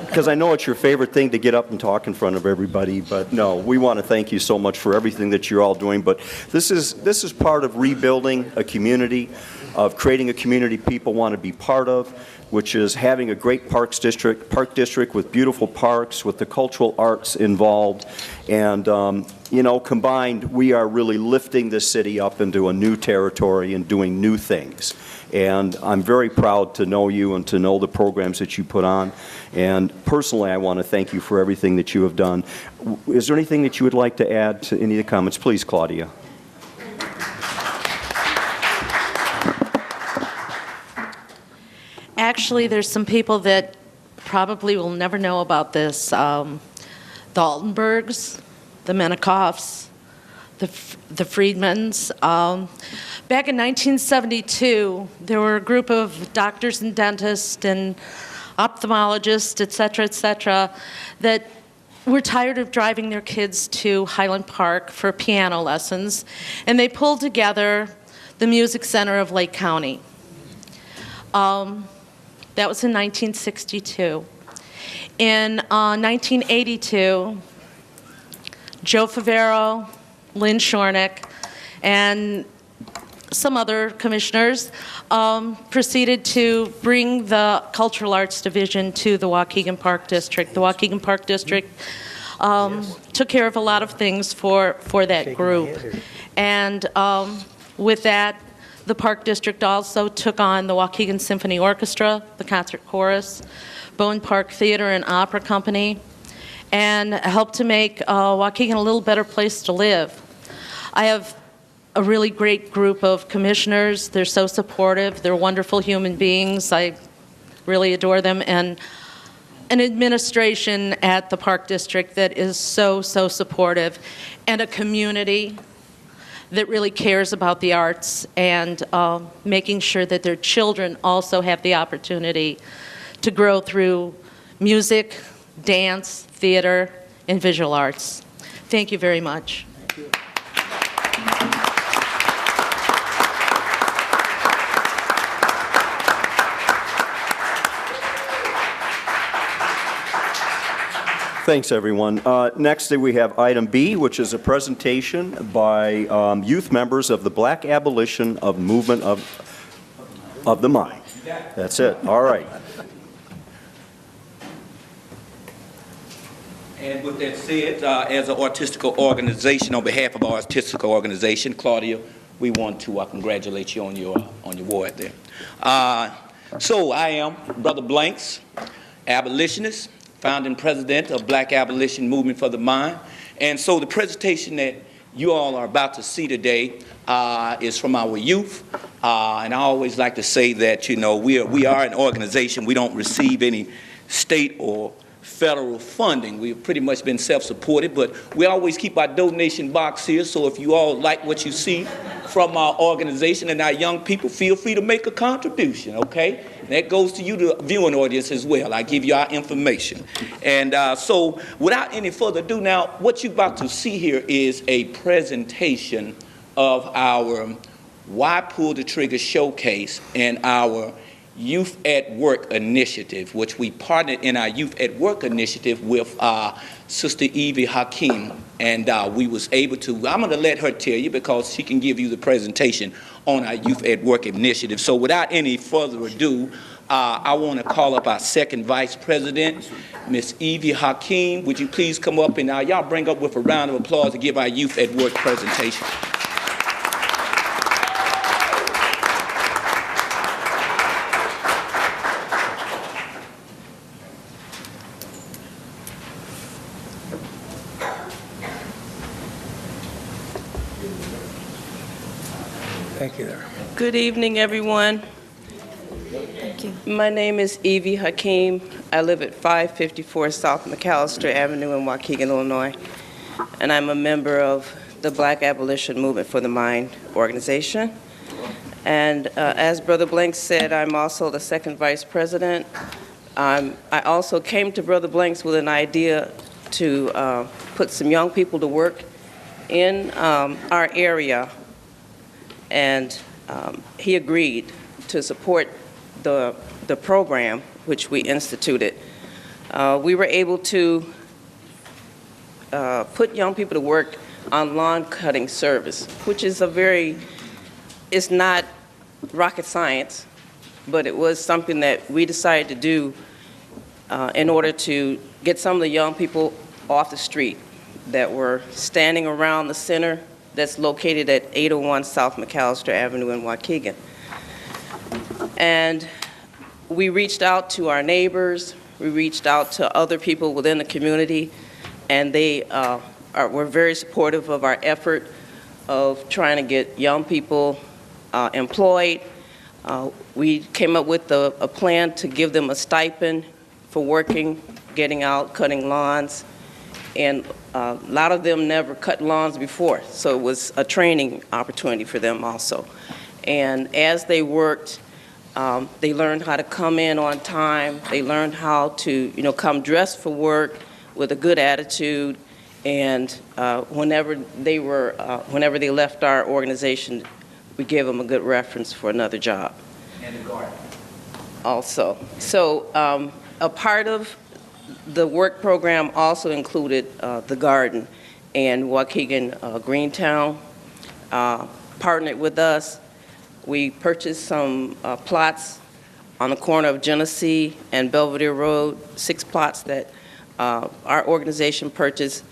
because I know it's your favorite thing to get up and talk in front of everybody. But no, we want to thank you so much for everything that you're all doing. But this is part of rebuilding a community, of creating a community people want to be part of, which is having a great park district with beautiful parks, with the cultural arts involved. And, you know, combined, we are really lifting this city up into a new territory and doing new things. And I'm very proud to know you and to know the programs that you put on. And personally, I want to thank you for everything that you have done. Is there anything that you would like to add to any of the comments? Please, Claudia. Actually, there's some people that probably will never know about this. The Altenbergs, the Menikoffs, the Friedmans. Back in 1972, there were a group of doctors and dentists and ophthalmologists, et cetera, that were tired of driving their kids to Highland Park for piano lessons, and they pulled together the Music Center of Lake County. That was in 1962. In 1982, Joe Favero, Lynn Shornick, and some other commissioners proceeded to bring the Cultural Arts Division to the Waukegan Park District. The Waukegan Park District took care of a lot of things for that group. And with that, the Park District also took on the Waukegan Symphony Orchestra, the Concert Chorus, Bowen Park Theater and Opera Company, and helped to make Waukegan a little better place to live. I have a really great group of commissioners. They're so supportive. They're wonderful human beings. I really adore them. And an administration at the Park District that is so, so supportive, and a community that really cares about the arts and making sure that their children also have the opportunity to grow through music, dance, theater, and visual arts. Thank you very much. Thank you. Thanks, everyone. Next, we have item B, which is a presentation by youth members of the Black Abolition of Movement of the Mind. That's it. All right. And with that said, as an artistical organization, on behalf of our artistical organization, Claudia, we want to congratulate you on your award there. So I am Brother Blanks, abolitionist, founding president of Black Abolition Movement for the Mind. And so the presentation that you all are about to see today is from our youth. And I always like to say that, you know, we are an organization. We don't receive any state or federal funding. We've pretty much been self-supported, but we always keep our donation box here. So if you all like what you see from our organization and our young people, feel free to make a contribution, okay? And that goes to you, the viewing audience, as well. I give you our information. And so without any further ado now, what you're about to see here is a presentation of our Why Pull the Trigger showcase and our Youth at Work initiative, which we partnered in our Youth at Work initiative with Sister Evie Hakeem. And we was able to, I'm going to let her tell you because she can give you the presentation on our Youth at Work initiative. So without any further ado, I want to call up our second vice president, Miss Evie Hakeem. Would you please come up and y'all bring up with a round of applause to give our Youth at Work presentation. Thank you there. Good evening, everyone. Thank you. My name is Evie Hakeem. I live at 554 South McAllister Avenue in Waukegan, Illinois, and I'm a member of the Black Abolition Movement for the Mind organization. And as Brother Blanks said, I'm also the second vice president. I also came to Brother Blanks with an idea to put some young people to work in our area, and he agreed to support the program which we instituted. We were able to put young people to work on lawn cutting service, which is it's not rocket science, but it was something that we decided to do in order to get some of the young people off the street that were standing around the center that's located at 801 South McAllister Avenue in Waukegan. And we reached out to our neighbors, we reached out to other people within the community, and they were very supportive of our effort of trying to get young people employed. We came up with a plan to give them a stipend for working, getting out, cutting lawns, and a lot of them never cut lawns before, so it was a training opportunity for them also. And as they worked, they learned how to come in on time. They learned how to, come dressed for work with a good attitude. And whenever they left our organization, we gave them a good reference for another job. And the garden. Also, so a part of The work program also included the garden, and Waukegan Greentown partnered with us. We purchased some plots on the corner of Genesee and Belvedere Road, 6 plots that our organization purchased,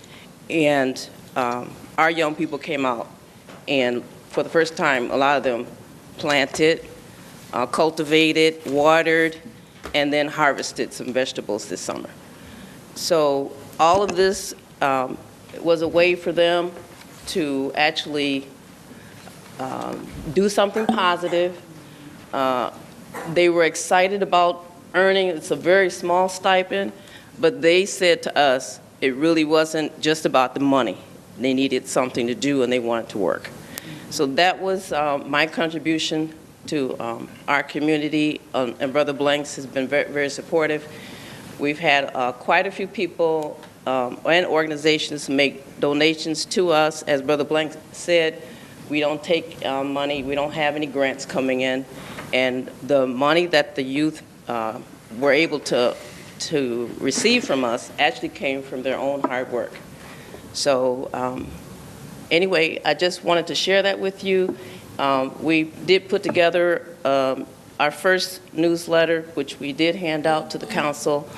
and our young people came out, and for the first time, a lot of them planted, cultivated, watered, and then harvested some vegetables this summer. So all of this was a way for them to actually do something positive. They were excited about earning. It's a very small stipend, but they said to us it really wasn't just about the money. They needed something to do and they wanted to work. So that was my contribution to our community, and Brother Blanks has been very, very supportive. We've had quite a few people and organizations make donations to us. As Brother Blanks said, we don't take money, we don't have any grants coming in, and the money that the youth were able to receive from us actually came from their own hard work. So anyway, I just wanted to share that with you. We did put together our first newsletter, which we did hand out to the council,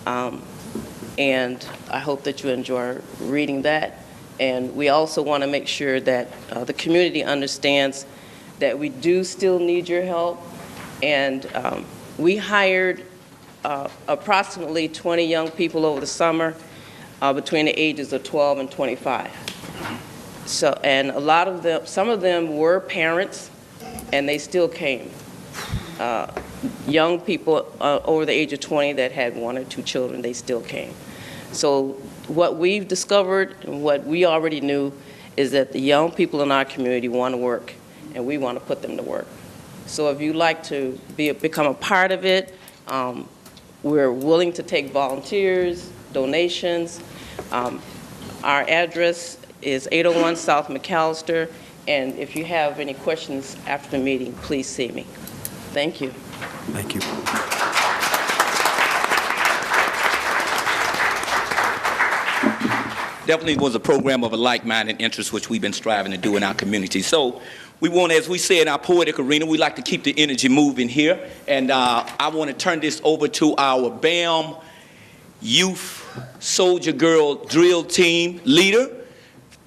and I hope that you enjoy reading that. And we also want to make sure that the community understands that we do still need your help. And we hired approximately 20 young people over the summer between the ages of 12 and 25. So, and a lot of them, some of them were parents, and they still came. Young people over the age of 20 that had 1 or 2 children, they still came. So what we've discovered and what we already knew is that the young people in our community want to work, and we want to put them to work. So if you'd like to become a part of it, we're willing to take volunteers, donations. Our address is 801 South McAllister, and if you have any questions after the meeting, please see me. Thank you. Thank you. Definitely was a program of a like-minded interest, which we've been striving to do in our community. So we want, as we say in our poetic arena, we like to keep the energy moving here. And I want to turn this over to our BAM Youth Soldier Girl Drill Team leader,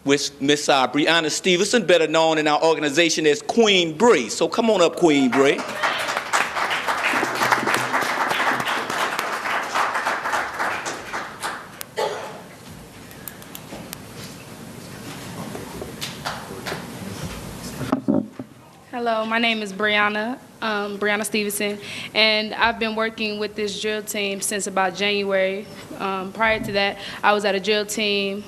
with Miss Brianna Stevenson, better known in our organization as Queen Bree. So come on up, Queen Bree. Hello, my name is Brianna Stevenson, and I've been working with this drill team since about January. Prior to that, I was at a drill team,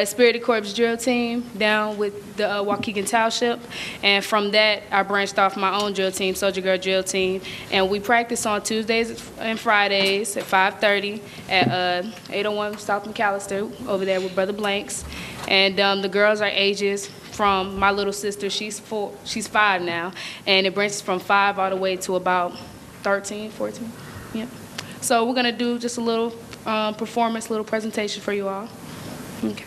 Spirited Corps drill team down with the Waukegan Township, and from that, I branched off my own drill team, Soldier Girl Drill Team, and we practice on Tuesdays and Fridays at 5:30 at 801 South McAllister over there with Brother Blanks, and the girls are ages from my little sister, she's 5 now, and it branches from 5 all the way to about 13, 14. Yep. So we're gonna do just a little performance, little presentation for you all. Okay.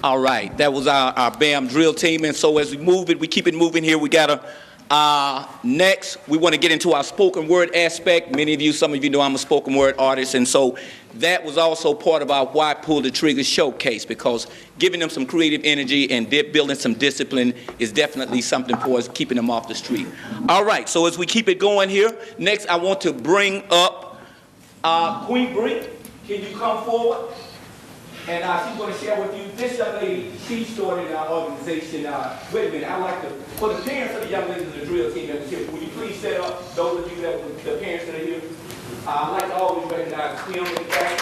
All right, that was our BAM drill team, and so as we move it, we keep it moving here. We got next, we want to get into our spoken word aspect. Many of you, some of you know I'm a spoken word artist, and so that was also part of our Why Pull the Trigger showcase, because giving them some creative energy and building some discipline is definitely something for us, keeping them off the street. All right, so as we keep it going here, next I want to bring up Queen Bree. Can you come forward? And she's going to share with you, this young lady, she started our organization. Wait a minute, I'd like to, for the parents of the young ladies of the drill team that was here, would you please stand up, those of you that were the parents that are here? I'd like to always recognize Kim in the back.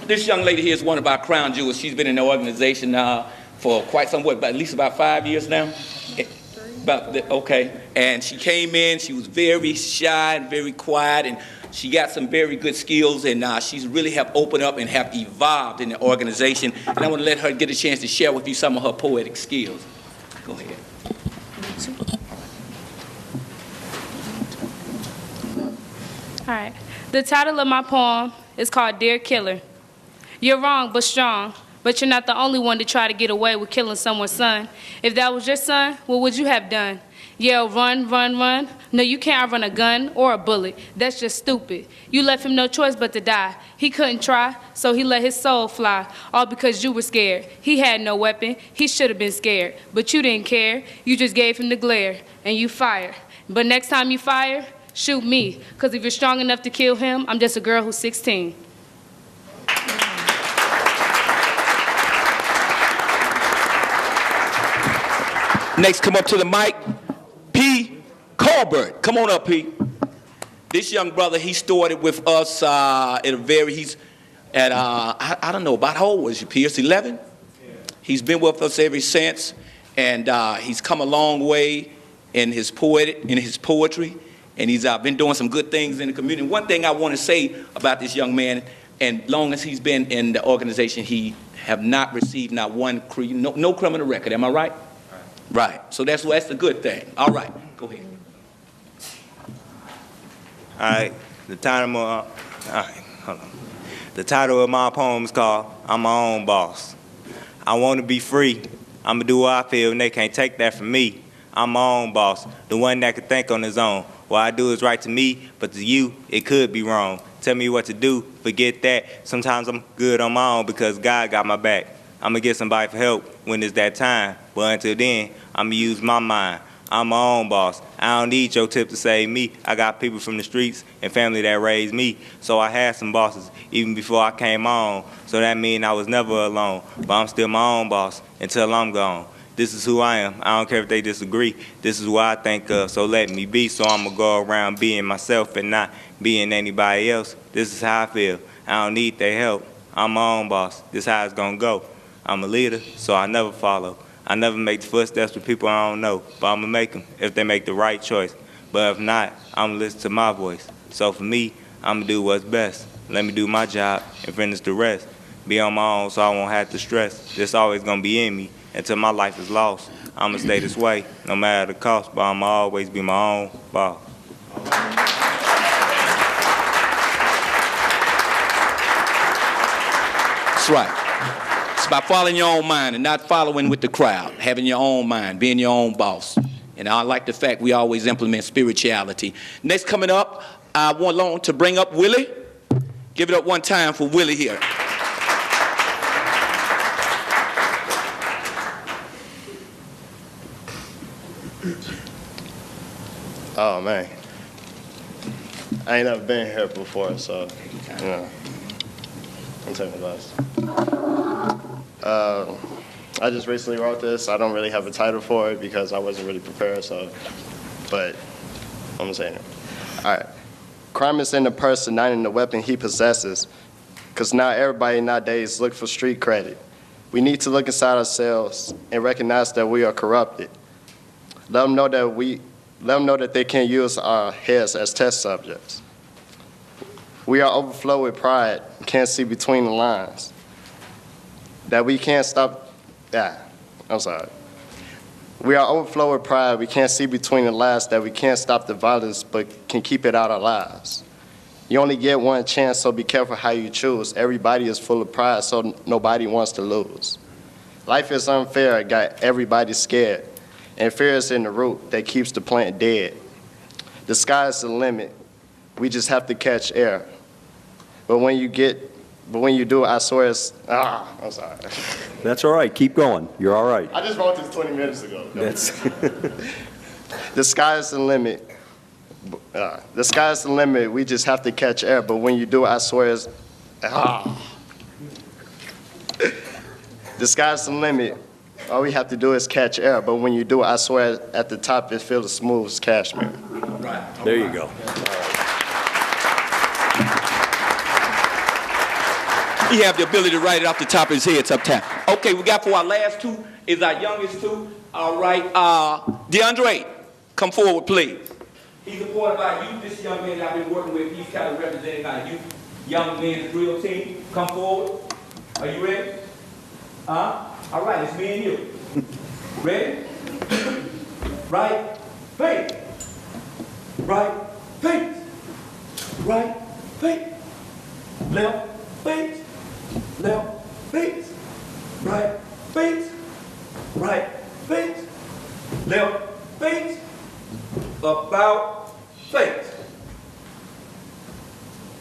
This young lady here is one of our crown jewels. She's been in the organization for quite some way, at least about 5 years now. Okay, and she came in, she was very shy and very quiet, and she got some very good skills, and she's really have opened up and have evolved in the organization, and I want to let her get a chance to share with you some of her poetic skills. Go ahead. All right. The title of my poem is called Dear Killer. You're wrong but strong. But you're not the only one to try to get away with killing someone's son. If that was your son, what would you have done? Yell, run, run, run? No, you can't outrun a gun or a bullet. That's just stupid. You left him no choice but to die. He couldn't try, so he let his soul fly, all because you were scared. He had no weapon. He should have been scared. But you didn't care. You just gave him the glare, and you fired. But next time you fire, shoot me, because if you're strong enough to kill him, I'm just a girl who's 16. Next, come up to the mic, P. Colbert. Come on up, P. This young brother, he started with us I don't know, about how old was you, P? 11? He's been with us ever since, and he's come a long way in his poetry, and he's been doing some good things in the community. One thing I want to say about this young man, and long as he's been in the organization, he have not received not one no criminal record. Am I right? Right. So that's a good thing. All right. Go ahead. All right. The title of my poem is called I'm My Own Boss. I want to be free. I'm going to do what I feel, and they can't take that from me. I'm my own boss, the one that can think on his own. What I do is right to me, but to you, it could be wrong. Tell me what to do, forget that. Sometimes I'm good on my own because God got my back. I'm going to get somebody for help when it's that time. But until then, I'm going to use my mind. I'm my own boss. I don't need your tip to save me. I got people from the streets and family that raised me. So I had some bosses even before I came on. So that means I was never alone. But I'm still my own boss until I'm gone. This is who I am. I don't care if they disagree. This is what I think of, so let me be. So I'm going to go around being myself and not being anybody else. This is how I feel. I don't need their help. I'm my own boss. This is how it's going to go. I'm a leader, so I never follow. I never make the footsteps with people I don't know, but I'm going to make them if they make the right choice. But if not, I'm going to listen to my voice. So for me, I'm going to do what's best. Let me do my job and finish the rest. Be on my own so I won't have to stress. This always going to be in me until my life is lost. I'm going to stay this way, no matter the cost, but I'm going to always be my own boss. That's right. It's about following your own mind and not following with the crowd, having your own mind, being your own boss. And I like the fact we always implement spirituality. Next coming up, I want to bring up Willie. Give it up one time for Willie here. Oh, man. I ain't never been here before, so, you know, I'm taking the bus. I just recently wrote this. I don't really have a title for it because I wasn't really prepared, so, but I'm saying it. All right. Crime is in the person, not in the weapon he possesses, because not everybody nowadays look for street credit. We need to look inside ourselves and recognize that we are corrupted. Let them know that they can't use our heads as test subjects. We are overflowed with pride, can't see between the lines. That we can't stop, I'm sorry. We are overflow with pride. We can't see between the lines that we can't stop the violence, but can keep it out of our lives. You only get one chance, so be careful how you choose. Everybody is full of pride, so nobody wants to lose. Life is unfair, it got everybody scared, and fear is in the root that keeps the plant dead. The sky is the limit. We just have to catch air. But when you do, I swear it's, I'm sorry. That's all right. Keep going. You're all right. I just wrote this 20 minutes ago. That's The sky is the limit. The sky is the limit. We just have to catch air. But when you do, I swear it's, The sky is the limit. All we have to do is catch air. But when you do, I swear at the top it feels as smooth as cashmere. Right. There you go. He have the ability to write it off the top of his head sometime. Okay, we got for our last two is our youngest two. All right, DeAndre, come forward, please. He's supported by youth. This young man that I've been working with, he's kind of representing our youth, young men's drill team. Come forward. Are you ready? All right, it's me and you. Ready? Right, feet. Right, feet. Right, feet. Left, feet. Left, feet. Right, feet. Right, feet. Left, feet. About feet.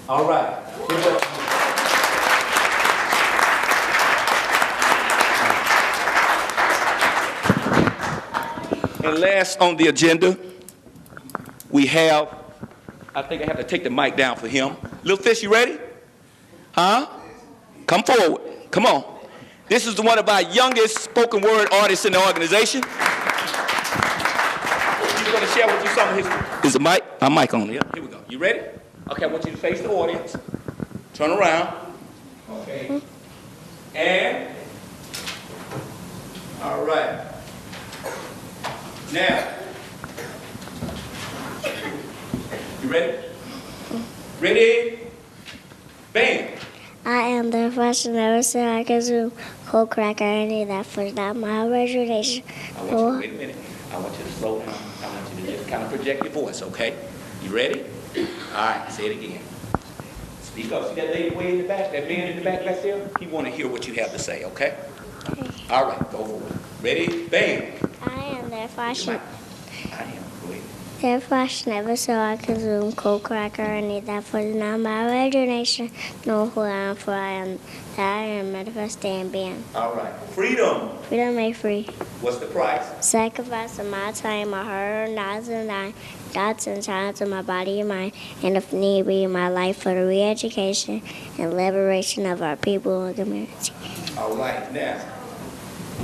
All right. And last on the agenda, we have, I think I have to take the mic down for him. Little Fish, you ready? Huh? Come forward. Come on. This is one of our youngest spoken word artists in the organization. He's going to share with you some of his... Is the mic? Our mic on. Yeah, here we go. You ready? Okay, I want you to face the audience. Turn around. Okay. And... All right. Now. You ready? Ready? Bam. I am the first and ever said I can zoom, cold cracker, any of that for not my origination. Wait a minute. I want you to slow down. I want you to just kind of project your voice, okay? You ready? All right, say it again. Speak up. See that lady way in the back, that man in the back there? He want to hear what you have to say, okay? All right, go for it. Ready? Bam. I am the first. I am. Go ahead. Therefore, I should never so I consume cold cracker or need that for not my imagination. Know who I am, for I am that I am manifesting being. All right. Freedom. Freedom made free. What's the price? Sacrifice of my time, my heart, nods and thine, dots and shines of my body and mind, and if need be, my life for the re-education and liberation of our people and community. All right. Now,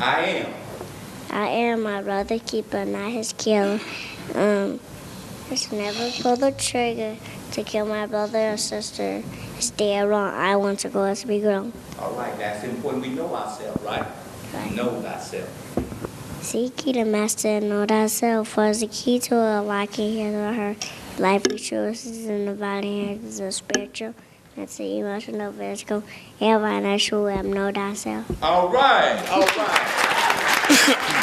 I am. I am my brother keeper, not his killer. Just never pull the trigger to kill my brother or sister. It's dead wrong. I want to grow to be grown. All right, that's important. We know ourselves, right? Know thyself. Seek ye the master and know thyself, for it's the key to unlocking his or her life choices in the body and the spiritual, that's the emotional, physical, and financial web. Know thyself. All right, all right.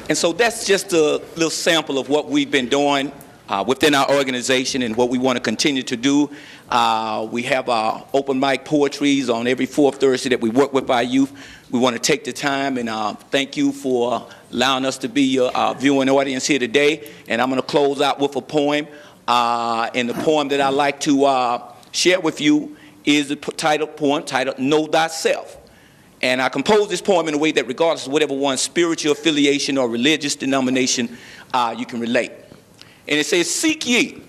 And so that's just a little sample of what we've been doing within our organization and what we want to continue to do. We have our open mic poetries on every fourth Thursday that we work with our youth. We want to take the time and thank you for allowing us to be your viewing audience here today. And I'm going to close out with a poem. And the poem that I like to share with you is the poem titled Know Thyself. And I composed this poem in a way that regardless of whatever one's spiritual affiliation or religious denomination, you can relate. And it says, seek ye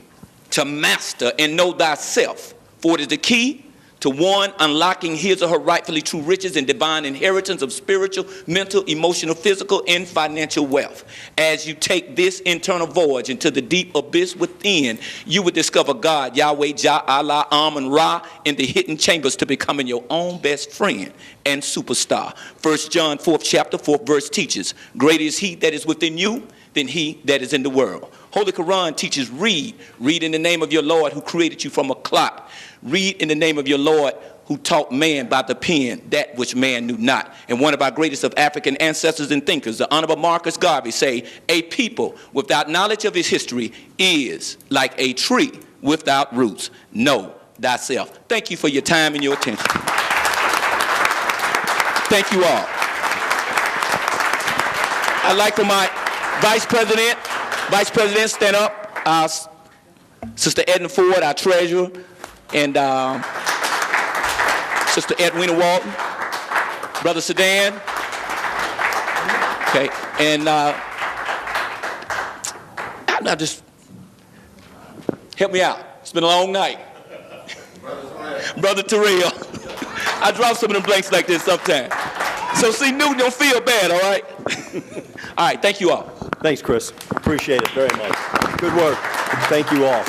to master and know thyself, for it is the key to one unlocking his or her rightfully true riches and divine inheritance of spiritual, mental, emotional, physical, and financial wealth. As you take this internal voyage into the deep abyss within, you will discover God, Yahweh, Jah, Allah, Amun, Ra, in the hidden chambers to becoming your own best friend and superstar. 1 John 4th chapter 4th verse teaches, greater is he that is within you than he that is in the world. Holy Quran teaches read. Read in the name of your Lord who created you from a clot. Read in the name of your Lord who taught man by the pen that which man knew not. And one of our greatest of African ancestors and thinkers, the Honorable Marcus Garvey, say, a people without knowledge of his history is like a tree without roots. Know thyself. Thank you for your time and your attention. Thank you all. I'd like for my Vice President, stand up. Sister Edna Ford, our treasurer, and Sister Edwina Walton, Brother Sedan. Okay, and I'll just help me out. It's been a long night. Brother Terrell. I drop some of them blanks like this sometimes. So see, Newton, don't feel bad, all right? All right, thank you all. Thanks, Chris. Appreciate it very much. Good work. Thank you all.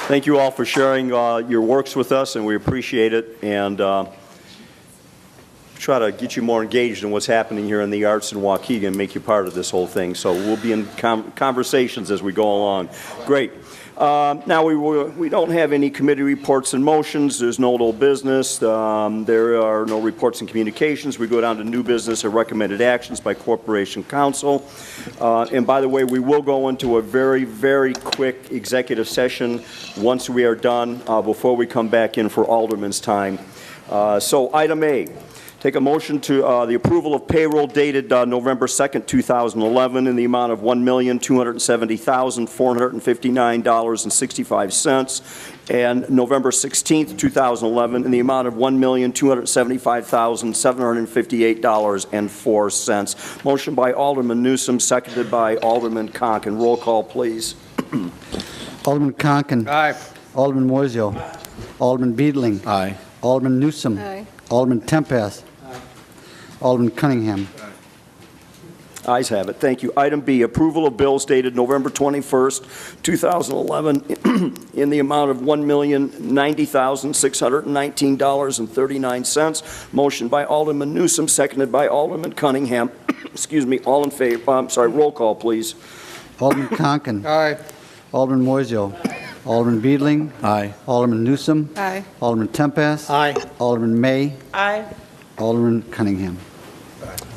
Thank you all for sharing your works with us, and we appreciate it. And try to get you more engaged in what's happening here in the arts in Waukegan and make you part of this whole thing. So we'll be in conversations as we go along. Great. Now, we don't have any committee reports and motions. There's no old business. There are no reports and communications. We go down to new business or recommended actions by Corporation Counsel. And by the way, we will go into a very, very quick executive session once we are done before we come back in for Alderman's time. So item A. Take a motion to the approval of payroll dated November 2nd, 2011 in the amount of $1,270,459.65 and November 16th, 2011 in the amount of $1,275,758.04. Motion by Alderman Newsom, seconded by Alderman Conken. Roll call, please. Alderman Conken. Aye. Alderman Moiseo. Aye. Alderman Beedling. Aye. Alderman Newsom. Aye. Alderman Tempest. Alderman Cunningham. Ayes have it. Thank you. Item B, approval of bills dated November 21st, 2011 in the amount of $1,090,619.39. Motion by Alderman Newsom, seconded by Alderman Cunningham. Excuse me, all in favor. I'm sorry, roll call, please. Alderman Conken. Aye. Alderman Moiseo. Alderman Beedling. Aye. Alderman Newsom. Aye. Alderman Tempest. Aye. Alderman May. Aye. Alderman Cunningham.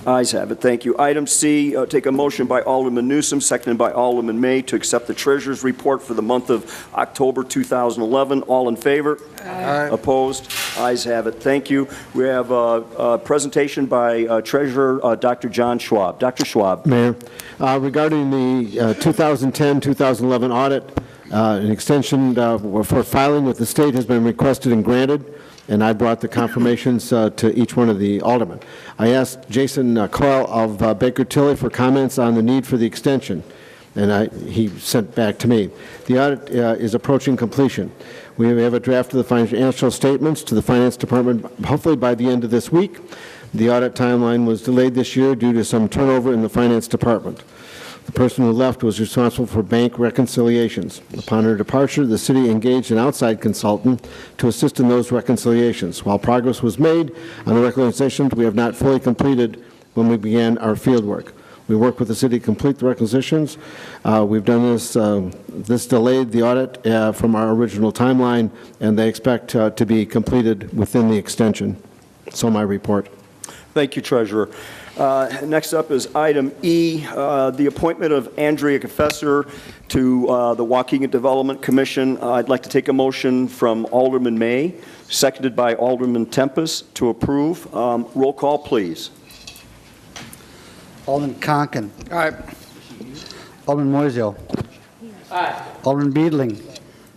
Ayes have it. Thank you. Item C, take a motion by Alderman Newsom, seconded by Alderman May, to accept the Treasurer's report for the month of October 2011. All in favor? Aye. Opposed? Ayes have it. Thank you. We have a presentation by Treasurer Dr. John Schwab. Dr. Schwab. Mayor, regarding the 2010-2011 audit, an extension for filing with the state has been requested and granted, and I brought the confirmations to each one of the aldermen. I asked Jason Coyle of Baker Tilly for comments on the need for the extension, and he sent back to me. The audit is approaching completion. We have a draft of the financial statements to the Finance Department, hopefully by the end of this week. The audit timeline was delayed this year due to some turnover in the Finance Department. The person who left was responsible for bank reconciliations. Upon her departure, the city engaged an outside consultant to assist in those reconciliations. While progress was made on the reconciliations, we have not fully completed when we began our field work. We worked with the city to complete the reconciliations. We've done this. This delayed the audit from our original timeline, and they expect to be completed within the extension. So my report. Thank you, Treasurer. Next up is item E, the appointment of Andrea Confessor to the Waukegan Development Commission. I'd like to take a motion from Alderman May, seconded by Alderman Tempest, to approve. Roll call, please. Alderman Conken. Aye. Alderman Moiseo. Aye. Alderman Beedling.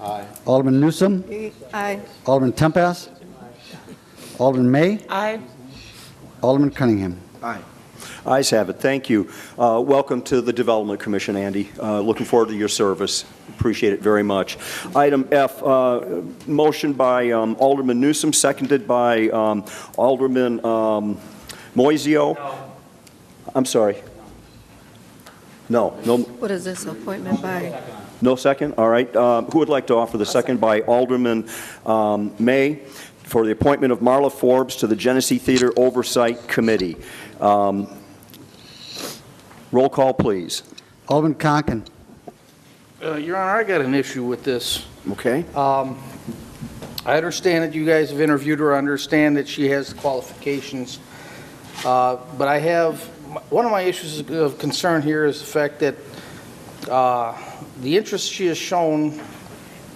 Aye. Alderman Newsom. Aye. Alderman Tempest. Alderman May. Aye. Alderman Cunningham. Aye. Ayes have it. Thank you. Welcome to the Development Commission, Andy. Looking forward to your service. Appreciate it very much. Item F, motion by Alderman Newsom, seconded by Alderman Moiseo. No. I'm sorry. No. What is this appointment by? No second? All right. Who would like to offer the second? By Alderman May for the appointment of Marla Forbes to the Genesee Theater Oversight Committee. Roll call, please. Alderman Conken. Your Honor, I got an issue with this. Okay. I understand that you guys have interviewed her, I understand that she has qualifications, but I have, one of my issues of concern here is the fact that the interest she has shown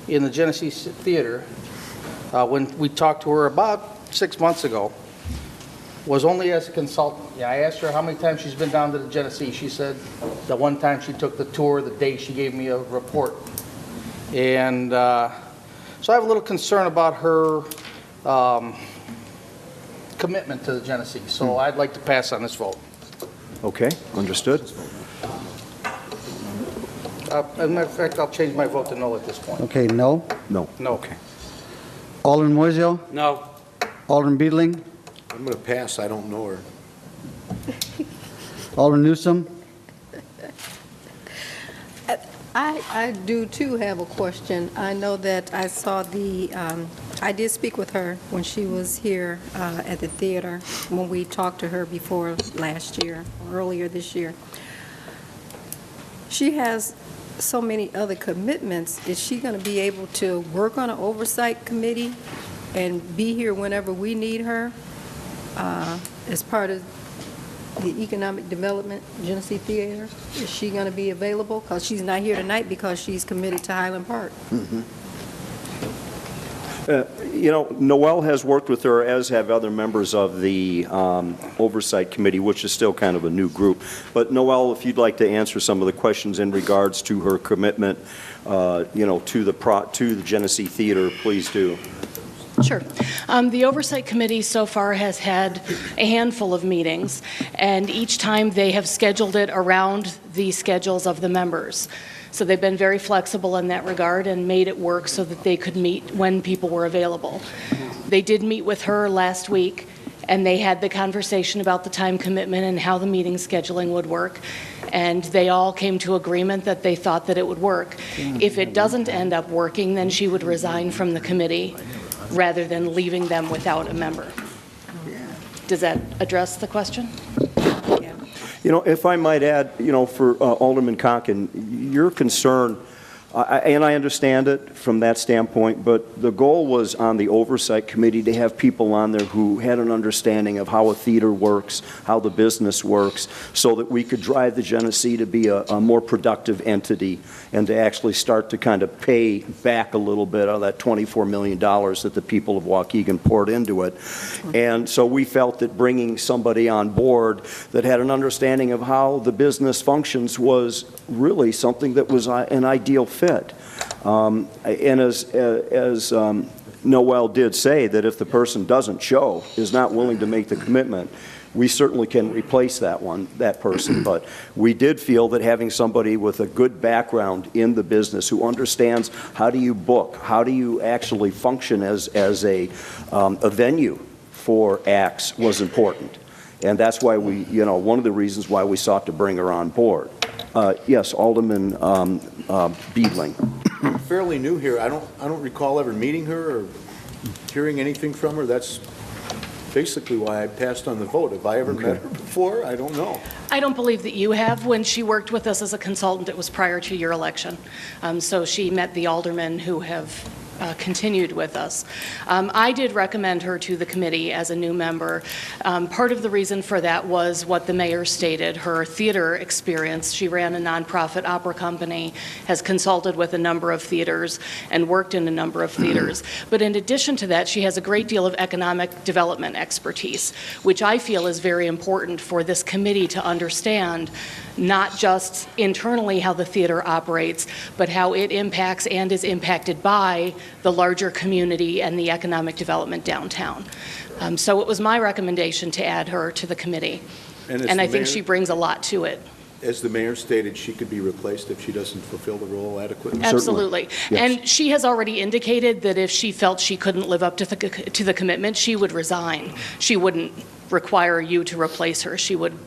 in the Genesee Theater, when we talked to her about 6 months ago, was only as a consultant. Yeah, I asked her how many times she's been down to the Genesee. She said the one time she took the tour, the day she gave me a report. And so I have a little concern about her commitment to the Genesee. So I'd like to pass on this vote. Okay, understood. As a matter of fact, I'll change my vote to no at this point. Okay, no. No. No. Okay. Alderman Moiseo? No. Alderman Beedling? I'm going to pass, I don't know her. Alderman Newsom? I do too have a question. I know that I saw I did speak with her when she was here at the theater, when we talked to her before last year, or earlier this year. She has so many other commitments. Is she going to be able to work on an oversight committee and be here whenever we need her as part of the economic development Genesee Theater? Is she going to be available? Because she's not here tonight because she's committed to Highland Park. Noel has worked with her, as have other members of the Oversight Committee, which is still kind of a new group. But Noel, if you'd like to answer some of the questions in regards to her commitment, to the Genesee Theater, please do. Sure. The Oversight Committee so far has had a handful of meetings, and each time they have scheduled it around the schedules of the members. So they've been very flexible in that regard and made it work so that they could meet when people were available. They did meet with her last week, and they had the conversation about the time commitment and how the meeting scheduling would work, and they all came to agreement that they thought that it would work. If it doesn't end up working, then she would resign from the committee rather than leaving them without a member. Does that address the question? If I might add, for Alderman Conken, your concern, and I understand it from that standpoint, but the goal was on the Oversight Committee to have people on there who had an understanding of how a theater works, how the business works, so that we could drive the Genesee to be a more productive entity and to actually start to kind of pay back a little bit of that $24 million that the people of Waukegan poured into it. And so we felt that bringing somebody on board that had an understanding of how the business functions was really something that was an ideal fit. And as Noel did say, that if the person doesn't show, is not willing to make the commitment, we certainly can replace that person. But we did feel that having somebody with a good background in the business who understands how do you book, how do you actually function as a venue for acts was important. And that's why we, one of the reasons why we sought to bring her on board. Yes, Alderman Beedling. I'm fairly new here. I don't recall ever meeting her or hearing anything from her. That's basically why I passed on the vote. Have I ever met her before? I don't know. I don't believe that you have. When she worked with us as a consultant, it was prior to your election. So she met the aldermen who have continued with us. I did recommend her to the committee as a new member. Part of the reason for that was what the mayor stated, her theater experience. She ran a nonprofit opera company, has consulted with a number of theaters, and worked in a number of theaters. But in addition to that, she has a great deal of economic development expertise, which I feel is very important for this committee to understand, not just internally how the theater operates, but how it impacts and is impacted by the larger community and the economic development downtown. So it was my recommendation to add her to the committee. And I think she brings a lot to it. As the mayor stated, she could be replaced if she doesn't fulfill the role adequately? Absolutely. Yes. And she has already indicated that if she felt she couldn't live up to the commitment, she would resign. She wouldn't require you to replace her. She would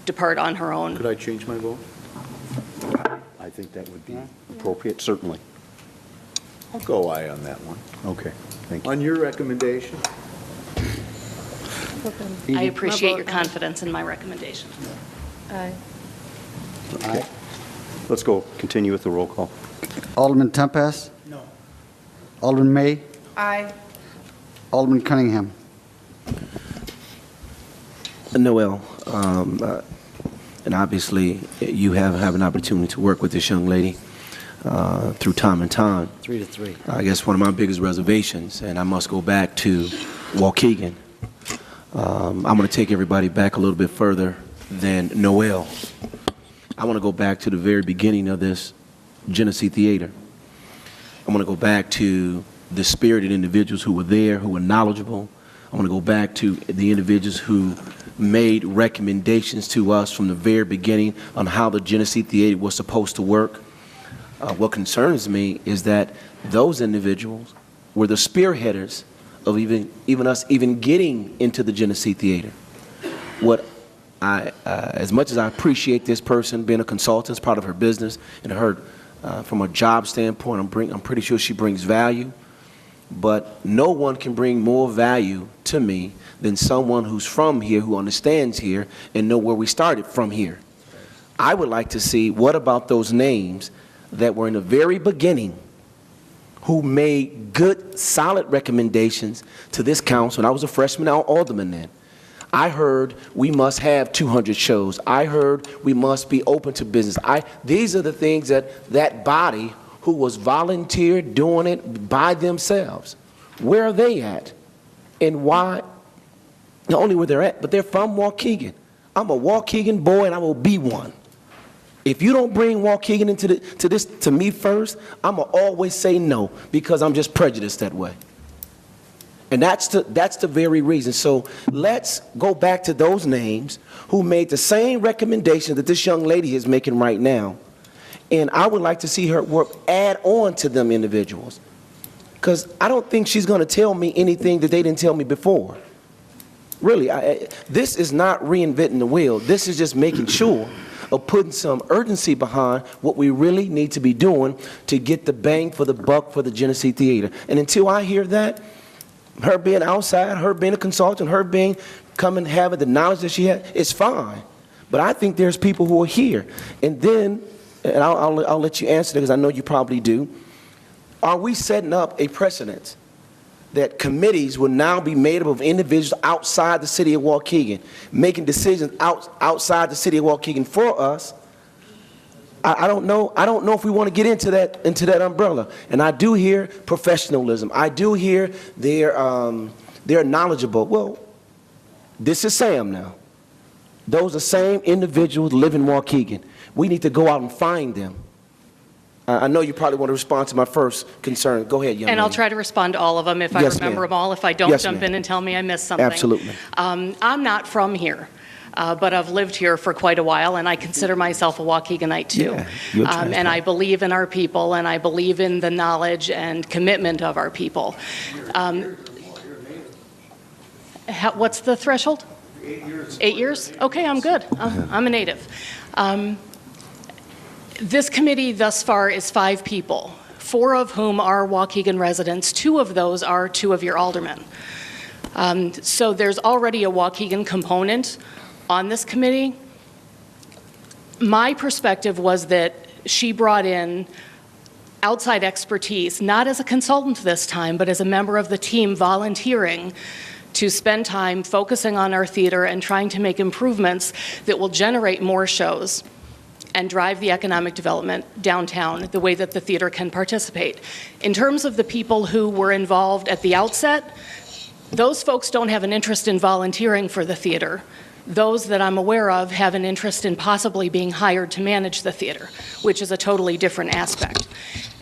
depart on her own. Could I change my vote? I think that would be appropriate, certainly. I'll go aye on that one. Okay, thank you. On your recommendation? I appreciate your confidence in my recommendation. Aye. Okay. Let's go, continue with the roll call. Alderman Tempest? No. Alderman May? Aye. Alderman Cunningham? Noel, and obviously you have an opportunity to work with this young lady through time and time. 3-3. I guess one of my biggest reservations, and I must go back to Waukegan. I'm going to take everybody back a little bit further than Noel. I want to go back to the very beginning of this Genesee Theater. I want to go back to the spirited individuals who were there, who were knowledgeable. I want to go back to the individuals who made recommendations to us from the very beginning on how the Genesee Theater was supposed to work. What concerns me is that those individuals were the spearheaders of even us getting into the Genesee Theater. As much as I appreciate this person being a consultant, it's part of her business, and her from a job standpoint, I'm pretty sure she brings value. But no one can bring more value to me than someone who's from here, who understands here, and know where we started from here. I would like to see what about those names that were in the very beginning who made good, solid recommendations to this council. And I was a freshman alderman then. I heard we must have 200 shows. I heard we must be open to business. These are the things that body who was volunteer doing it by themselves. Where are they at? And why? Not only where they're at, but they're from Waukegan. I'm a Waukegan boy, and I will be one. If you don't bring Waukegan to me first, I'm going to always say no, because I'm just prejudiced that way. And that's the very reason. So let's go back to those names who made the same recommendation that this young lady is making right now. And I would like to see her work add on to them individuals. Because I don't think she's going to tell me anything that they didn't tell me before. Really, this is not reinventing the wheel. This is just making sure of putting some urgency behind what we really need to be doing to get the bang for the buck for the Genesee Theater. And until I hear that, her being outside, her being a consultant, her being coming having the knowledge that she had, it's fine. But I think there's people who are here. And then, and I'll let you answer that because I know you probably do. Are we setting up a precedent that committees will now be made up of individuals outside the city of Waukegan, making decisions outside the city of Waukegan for us? I don't know if we want to get into that umbrella. And I do hear professionalism. I do hear they're knowledgeable. Well, this is Sam now. Those are same individuals live in Waukegan. We need to go out and find them. I know you probably want to respond to my first concern. Go ahead, young lady. And I'll try to respond to all of them if I remember them all. If I don't, jump in and tell me I missed something. Absolutely. I'm not from here. But I've lived here for quite a while, and I consider myself a Waukeganite too. Yeah, and I believe in our people, and I believe in the knowledge and commitment of our people. What's the threshold? 8 years. 8 years? Okay, I'm good. I'm a native. This committee thus far is 5 people, 4 of whom are Waukegan residents. 2 of those are 2 of your aldermen. So there's already a Waukegan component on this committee. My perspective was that she brought in outside expertise, not as a consultant this time, but as a member of the team volunteering to spend time focusing on our theater and trying to make improvements that will generate more shows and drive the economic development downtown the way that the theater can participate. In terms of the people who were involved at the outset, those folks don't have an interest in volunteering for the theater. Those that I'm aware of have an interest in possibly being hired to manage the theater, which is a totally different aspect.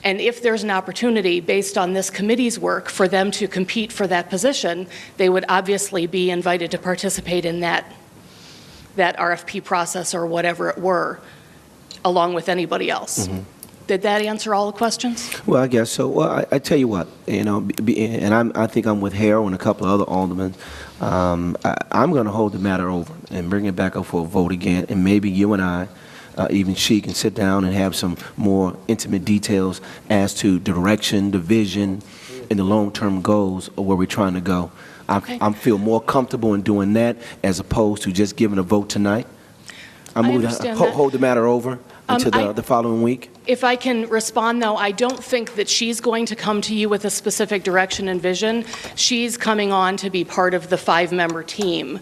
And if there's an opportunity based on this committee's work for them to compete for that position, they would obviously be invited to participate in that RFP process or whatever it were, along with anybody else. Mm-hmm. Did that answer all the questions? Well, I guess so. Well, I tell you what, and I think I'm with Harold and a couple of other aldermen. I'm going to hold the matter over and bring it back up for a vote again, and maybe you and I, even she, can sit down and have some more intimate details as to direction, the vision, and the long-term goals of where we're trying to go. I feel more comfortable in doing that as opposed to just giving a vote tonight. I'm going to hold the matter over. into the following week? If I can respond, though, I don't think that she's going to come to you with a specific direction and vision. She's coming on to be part of the 5-member team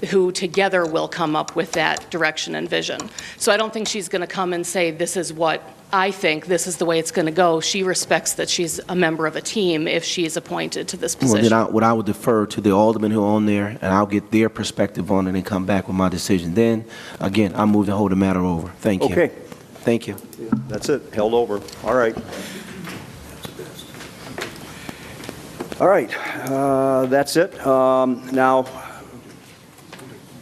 who together will come up with that direction and vision. So I don't think she's going to come and say, this is what I think, this is the way it's going to go. She respects that she's a member of a team if she's appointed to this position. Well, then I would defer to the aldermen who are on there, and I'll get their perspective on it and come back with my decision. Then, again, I move to hold the matter over. Thank you. Okay. Thank you. That's it, held over. All right. All right, that's it. Now,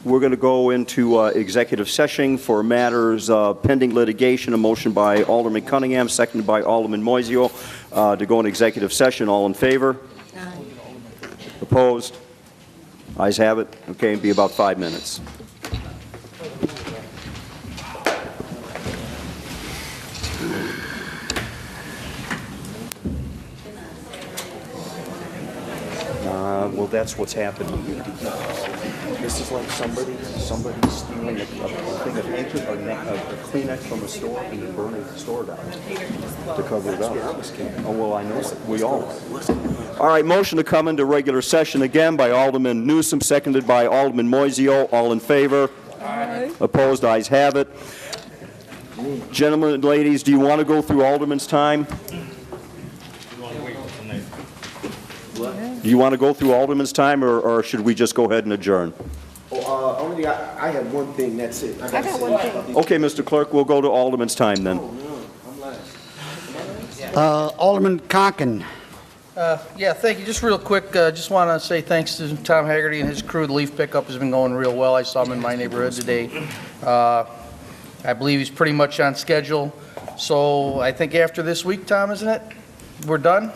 we're going to go into executive session for matters pending litigation. A motion by Alderman Cunningham, seconded by Alderman Moiseo, to go in executive session. All in favor? Aye. Opposed? Ayes have it. Okay, it'll be about 5 minutes. Well, that's what's happening here. This is like somebody stealing a thing of handkerchief or a Kleenex from a store and then burning the store down to cover it up. Oh, well, I know. We all are. All right, motion to come into regular session again by Alderman Newsom, seconded by Alderman Moiseo. All in favor? Aye. Opposed? Ayes have it. Gentlemen and ladies, do you want to go through Alderman's time? Do you want to go through Alderman's time, or should we just go ahead and adjourn? Only I have one thing, that's it. I got one thing. Okay, Mr. Clerk, we'll go to Alderman's time then. Alderman Conken. Yeah, thank you. Just real quick, just want to say thanks to Tom Haggerty and his crew. The leaf pickup has been going real well. I saw him in my neighborhood today. I believe he's pretty much on schedule. So I think after this week, Tom, isn't it? We're done?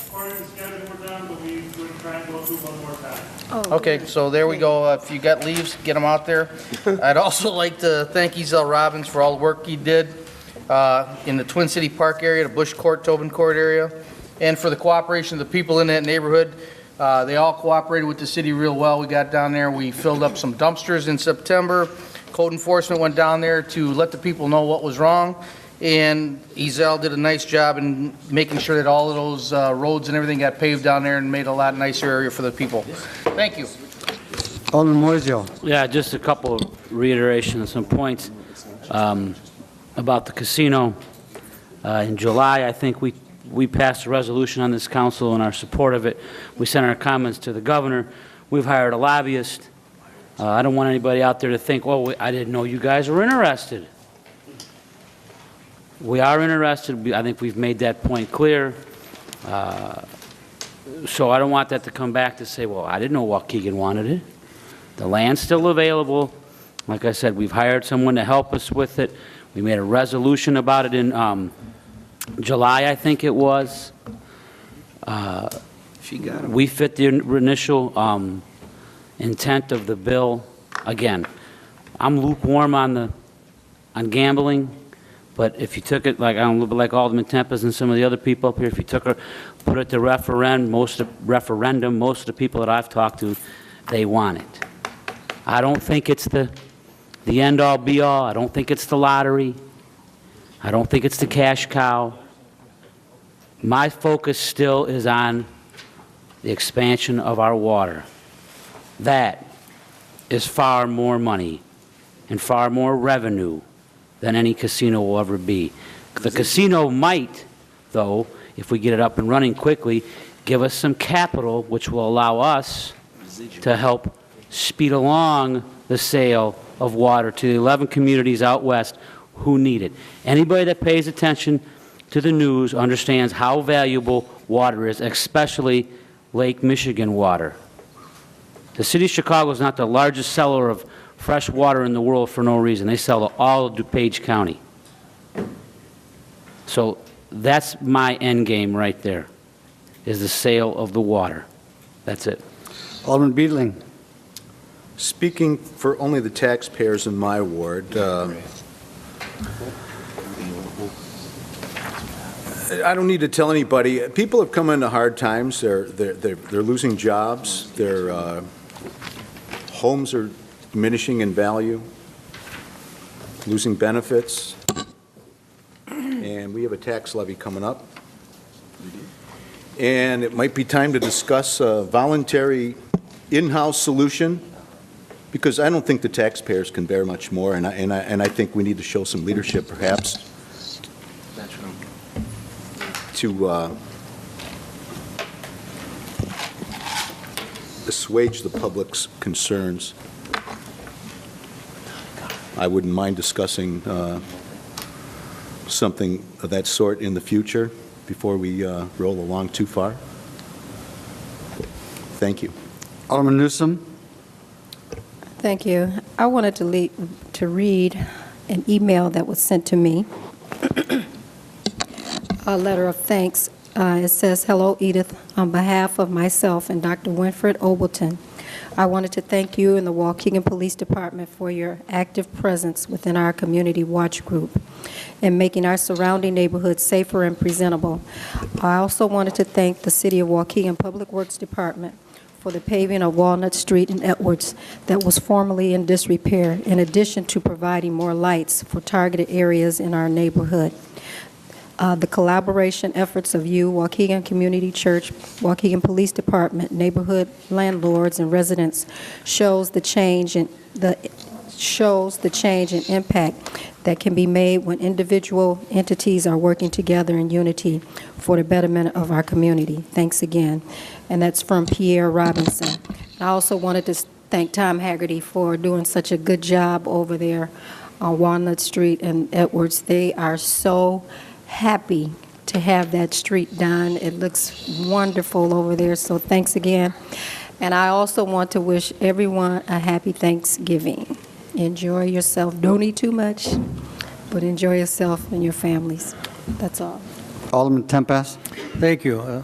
According to the schedule, we're done, but we would try and go through one more time. Okay, so there we go. If you got leaves, get them out there. I'd also like to thank Ezell Robbins for all the work he did in the Twin City Park area, the Bush Court, Tobin Court area, and for the cooperation of the people in that neighborhood. They all cooperated with the city real well. We got down there, we filled up some dumpsters in September. Code enforcement went down there to let the people know what was wrong. And Ezell did a nice job in making sure that all of those roads and everything got paved down there and made a lot nicer area for the people. Thank you. Alderman Moiseo. Yeah, just a couple of reiterations of some points about the casino. In July, I think we passed a resolution on this council in our support of it. We sent our comments to the governor. We've hired a lobbyist. I don't want anybody out there to think, well, I didn't know you guys were interested. We are interested. I think we've made that point clear. So I don't want that to come back to say, well, I didn't know Waukegan wanted it. The land's still available. Like I said, we've hired someone to help us with it. We made a resolution about it in July, I think it was. We fit the initial intent of the bill. Again, I'm lukewarm on gambling. But if you took it, like I don't know, like Alderman Tempest and some of the other people up here, if you put it to referendum, most of the people that I've talked to, they want it. I don't think it's the end-all, be-all. I don't think it's the lottery. I don't think it's the cash cow. My focus still is on the expansion of our water. That is far more money and far more revenue than any casino will ever be. The casino might, though, if we get it up and running quickly, give us some capital which will allow us to help speed along the sale of water to the 11 communities out west who need it. Anybody that pays attention to the news understands how valuable water is, especially Lake Michigan water. The city of Chicago is not the largest seller of fresh water in the world for no reason. They sell to all of DuPage County. So that's my end game right there, is the sale of the water. That's it. Alderman Beedling. Speaking for only the taxpayers in my ward, I don't need to tell anybody. People have come into hard times. They're losing jobs. Their homes are diminishing in value. losing benefits, and we have a tax levy coming up. And it might be time to discuss a voluntary in-house solution, because I don't think the taxpayers can bear much more, and I think we need to show some leadership, perhaps, to assuage the public's concerns. I wouldn't mind discussing something of that sort in the future before we roll along too far. Thank you. Alderman Newsom. Thank you. I wanted to read an email that was sent to me, a letter of thanks. It says, "Hello, Edith. On behalf of myself and Dr. Winfred Obleton, I wanted to thank you and the Waukegan Police Department for your active presence within our community watch group and making our surrounding neighborhoods safer and presentable. I also wanted to thank the City of Waukegan Public Works Department for the paving of Walnut Street in Edwards that was formerly in disrepair, in addition to providing more lights for targeted areas in our neighborhood. The collaboration efforts of you, Waukegan Community Church, Waukegan Police Department, neighborhood landlords, and residents shows the change and impact that can be made when individual entities are working together in unity for the betterment of our community. Thanks again." And that's from Pierre Robinson. I also wanted to thank Tom Haggerty for doing such a good job over there on Walnut Street and Edwards. They are so happy to have that street done. It looks wonderful over there, so thanks again. And I also want to wish everyone a happy Thanksgiving. Enjoy yourself. Don't eat too much, but enjoy yourself and your families. That's all. Alderman Tempest. Thank you. A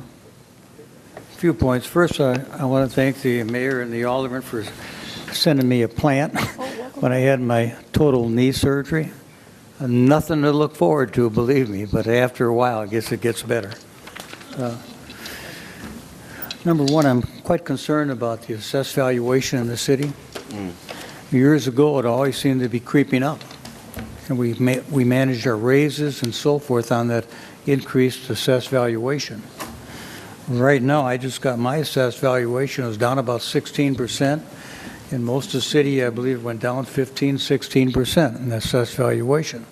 few points. First, I want to thank the mayor and the alderman for sending me a plant when I had my total knee surgery. Nothing to look forward to, believe me, but after a while, I guess it gets better. Number one, I'm quite concerned about the assessed valuation in the city. Years ago, it always seemed to be creeping up, and we managed our raises and so forth on that increased assessed valuation. Right now, I just got my assessed valuation. It was down about 16%. In most of the city, I believe it went down 15, 16% in the assessed valuation,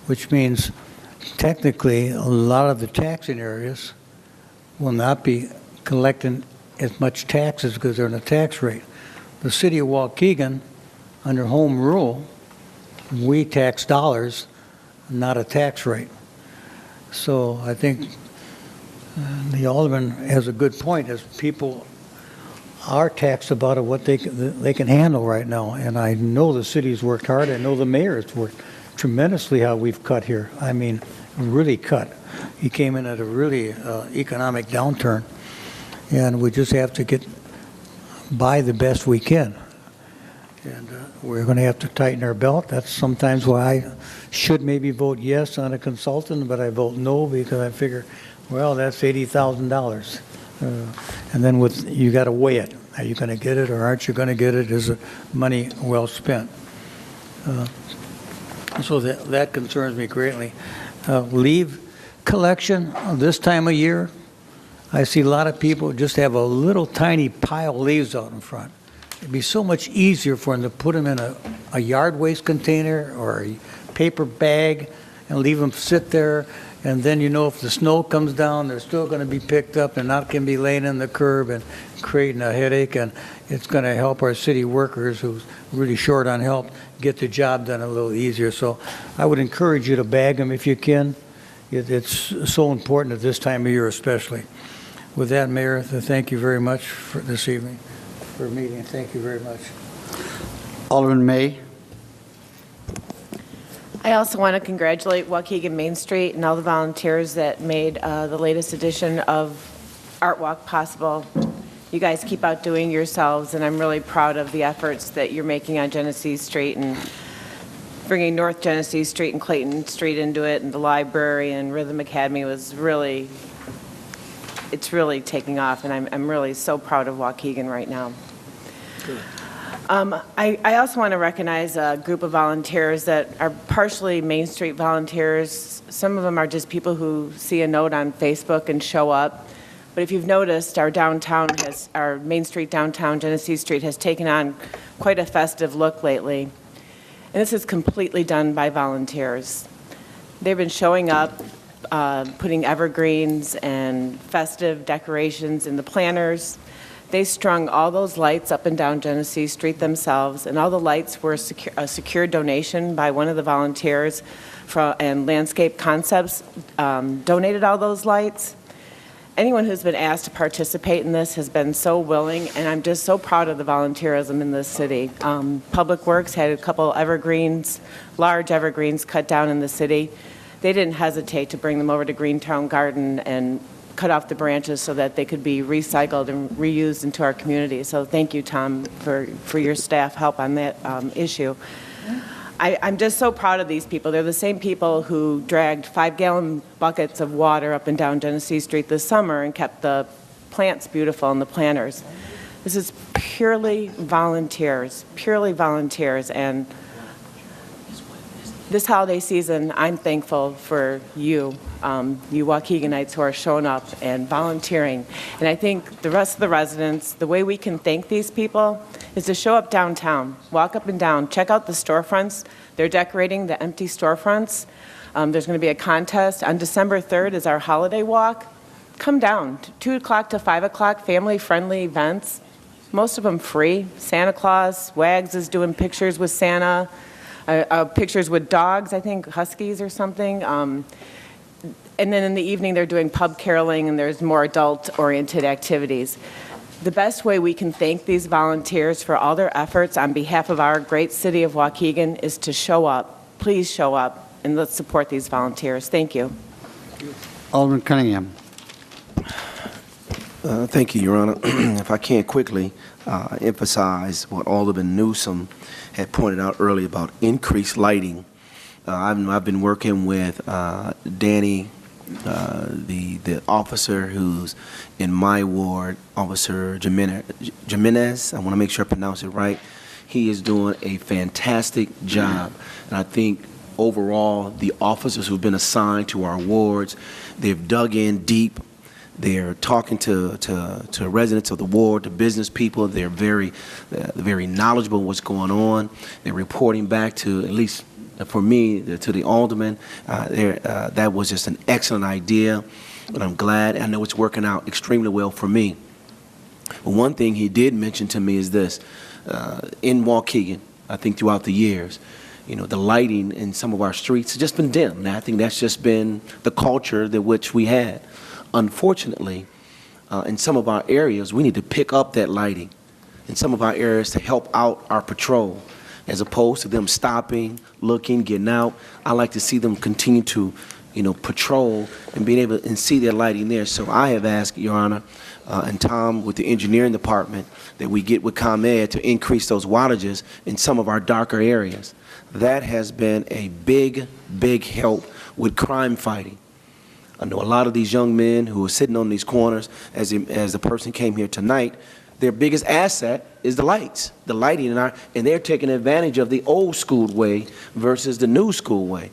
which means technically a lot of the taxing areas will not be collecting as much taxes because they're in a tax rate. The city of Waukegan, under home rule, we tax dollars, not a tax rate. So I think the alderman has a good point, as people are taxed about what they can handle right now. And I know the city's worked hard. I know the mayor has worked tremendously how we've cut here. I mean, really cut. He came in at a really economic downturn, and we just have to get by the best we can. And we're going to have to tighten our belt. That's sometimes why I should maybe vote yes on a consultant, but I vote no because I figure, well, that's $80,000. And then you got to weigh it. Are you going to get it or aren't you going to get it? Is it money well spent? So that concerns me greatly. Leave collection this time of year, I see a lot of people just have a little tiny pile of leaves out in front. It'd be so much easier for them to put them in a yard waste container or a paper bag and leave them sit there. And then, you know, if the snow comes down, they're still going to be picked up and not going to be laying in the curb and creating a headache. And it's going to help our city workers who's really short on help get the job done a little easier. So I would encourage you to bag them if you can. It's so important at this time of year especially. With that, Mayor, thank you very much for this evening, for meeting. Thank you very much. Alderman May. I also want to congratulate Waukegan Main Street and all the volunteers that made the latest edition of Art Walk possible. You guys keep outdoing yourselves, and I'm really proud of the efforts that you're making on Genesee Street and bringing North Genesee Street and Clayton Street into it, and the library and Rhythm Academy was really, it's really taking off, and I'm really so proud of Waukegan right now. Good. I also want to recognize a group of volunteers that are partially Main Street volunteers. Some of them are just people who see a note on Facebook and show up. But if you've noticed, our Main Street downtown, Genesee Street, has taken on quite a festive look lately. And this is completely done by volunteers. They've been showing up, putting evergreens and festive decorations in the planters. They strung all those lights up and down Genesee Street themselves, and all the lights were a secure donation by one of the volunteers and Landscape Concepts donated all those lights. Anyone who's been asked to participate in this has been so willing, and I'm just so proud of the volunteerism in this city. Public Works had a couple evergreens, large evergreens cut down in the city. They didn't hesitate to bring them over to Greentown Garden and cut off the branches so that they could be recycled and reused into our community. So thank you, Tom, for your staff help on that issue. I'm just so proud of these people. They're the same people who dragged 5-gallon buckets of water up and down Genesee Street this summer and kept the plants beautiful in the planters. This is purely volunteers, and this holiday season, I'm thankful for you Waukeganites who are showing up and volunteering. And I think the rest of the residents, the way we can thank these people is to show up downtown, walk up and down, check out the storefronts. They're decorating the empty storefronts. There's going to be a contest. On December 3rd is our holiday walk. Come down, 2 o'clock to 5 o'clock, family-friendly events. Most of them free. Santa Claus, Wags is doing pictures with Santa. Pictures with dogs, I think, huskies or something. And then in the evening, they're doing pub caroling, and there's more adult-oriented activities. The best way we can thank these volunteers for all their efforts on behalf of our great city of Waukegan is to show up. Please show up, and let's support these volunteers. Thank you. Alderman Cunningham. Thank you, Your Honor. If I can quickly emphasize what Alderman Newsom had pointed out earlier about increased lighting. I've been working with Danny, the officer who's in my ward, Officer Jimenez. I want to make sure I pronounce it right. He is doing a fantastic job. And I think overall, the officers who've been assigned to our wards, they've dug in deep. They're talking to residents of the ward, to business people. They're very knowledgeable of what's going on. They're reporting back to, at least for me, to the alderman. That was just an excellent idea, and I'm glad. I know it's working out extremely well for me. But one thing he did mention to me is this. In Waukegan, I think throughout the years, the lighting in some of our streets has just been dim. And I think that's just been the culture that which we had. Unfortunately, in some of our areas, we need to pick up that lighting in some of our areas to help out our patrol, as opposed to them stopping, looking, getting out. I like to see them continue to, patrol and being able to see their lighting there. So I have asked, Your Honor, and Tom with the engineering department, that we get with ComEd to increase those wattages in some of our darker areas. That has been a big, big help with crime fighting. I know a lot of these young men who are sitting on these corners, as the person came here tonight, their biggest asset is the lights, the lighting, and they're taking advantage of the old school way versus the new school way.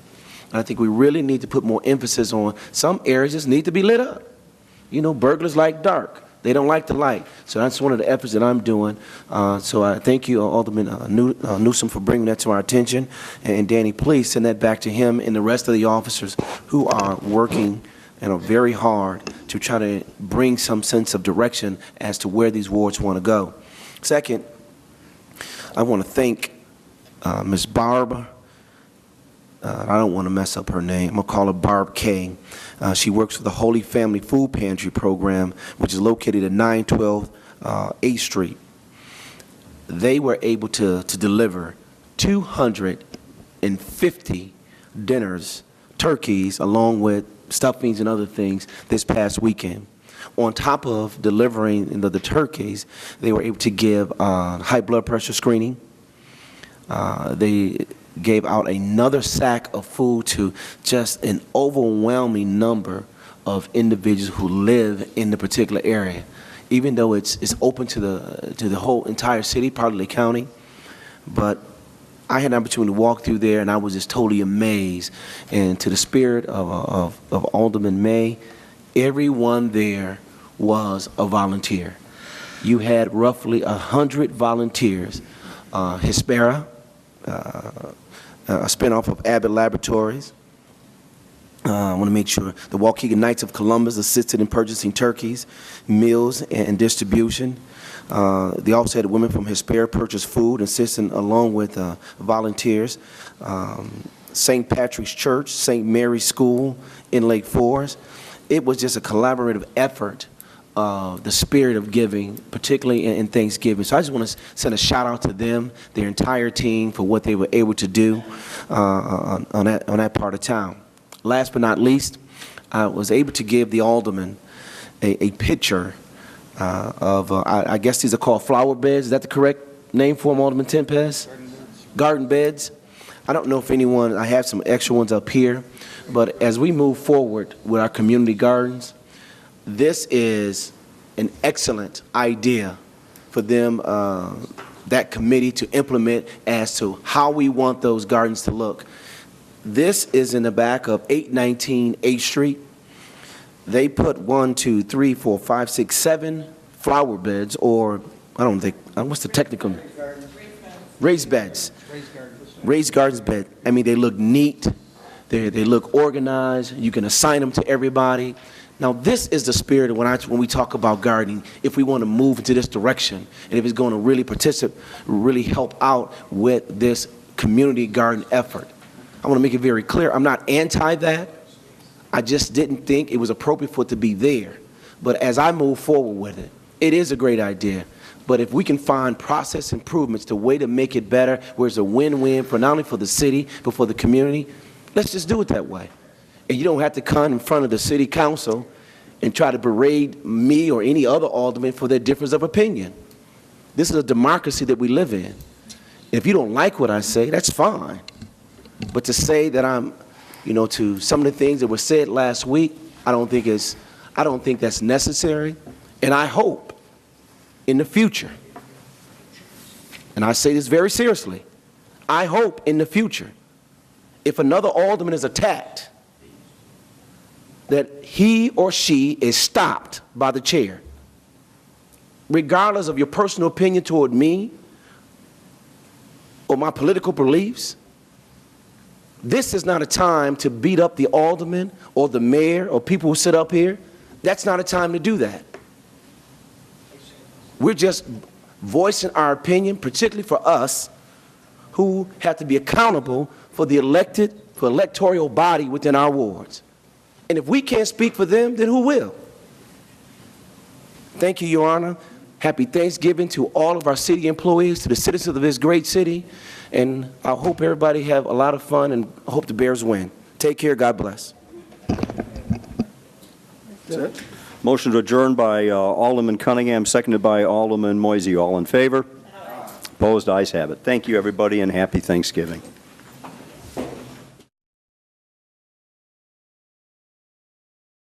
And I think we really need to put more emphasis on some areas just need to be lit up. Burglars like dark. They don't like the light. So that's one of the efforts that I'm doing. So I thank you, Alderman Newsom, for bringing that to our attention. And Danny, please send that back to him and the rest of the officers who are working very hard to try to bring some sense of direction as to where these wards want to go. Second, I want to thank Ms. Barb. I don't want to mess up her name. I'm going to call her Barb K. She works for the Holy Family Food Pantry Program, which is located at 912 8th Street. They were able to deliver 250 dinners, turkeys, along with stuffings and other things this past weekend. On top of delivering the turkeys, they were able to give high blood pressure screening. They gave out another sack of food to just an overwhelming number of individuals who live in the particular area. even though it's open to the whole entire city, part of the county. But I had an opportunity to walk through there, and I was just totally amazed. And to the spirit of Alderman May, everyone there was a volunteer. You had roughly 100 volunteers. Hespera, a spinoff of Abbott Laboratories. I want to make sure the Waukegan Knights of Columbus assisted in purchasing turkeys, meals, and distribution. They also had women from Hespera purchase food, assisting along with volunteers. St. Patrick's Church, St. Mary's School in Lake Forest. It was just a collaborative effort of the spirit of giving, particularly in Thanksgiving. So I just want to send a shout out to them, their entire team, for what they were able to do on that part of town. Last but not least, I was able to give the alderman a picture of, I guess these are called flower beds. Is that the correct name for them, Alderman Tempest? Garden beds. I don't know if anyone, I have some extra ones up here, but as we move forward with our community gardens, this is an excellent idea for them, that committee, to implement as to how we want those gardens to look. This is in the back of 819 8th Street. They put 1, 2, 3, 4, 5, 6, 7 flower beds, or I don't think, what's the technical? Raised beds. Raised gardens bed. I mean, they look neat. They look organized. You can assign them to everybody. Now, this is the spirit of when we talk about gardening, if we want to move into this direction, and if it's going to really really help out with this community garden effort. I want to make it very clear, I'm not anti that. I just didn't think it was appropriate for it to be there. But as I move forward with it, it is a great idea. But if we can find process improvements, the way to make it better, where it's a win-win for not only for the city, but for the community, let's just do it that way. And you don't have to come in front of the city council and try to berate me or any other alderman for their difference of opinion. This is a democracy that we live in. If you don't like what I say, that's fine. But to say that I'm, to some of the things that were said last week, I don't think that's necessary. And I hope in the future, and I say this very seriously, I hope in the future, if another alderman is attacked, that he or she is stopped by the chair, regardless of your personal opinion toward me or my political beliefs. This is not a time to beat up the alderman or the mayor or people who sit up here. That's not a time to do that. We're just voicing our opinion, particularly for us who have to be accountable for the electoral body within our wards. And if we can't speak for them, then who will? Thank you, Your Honor. Happy Thanksgiving to all of our city employees, to the citizens of this great city. And I hope everybody have a lot of fun, and I hope the Bears win. Take care. God bless. That's it. Motion to adjourn by Alderman Cunningham, seconded by Alderman Moisey. All in favor? Opposed? Ayes have it. Thank you, everybody, and happy Thanksgiving.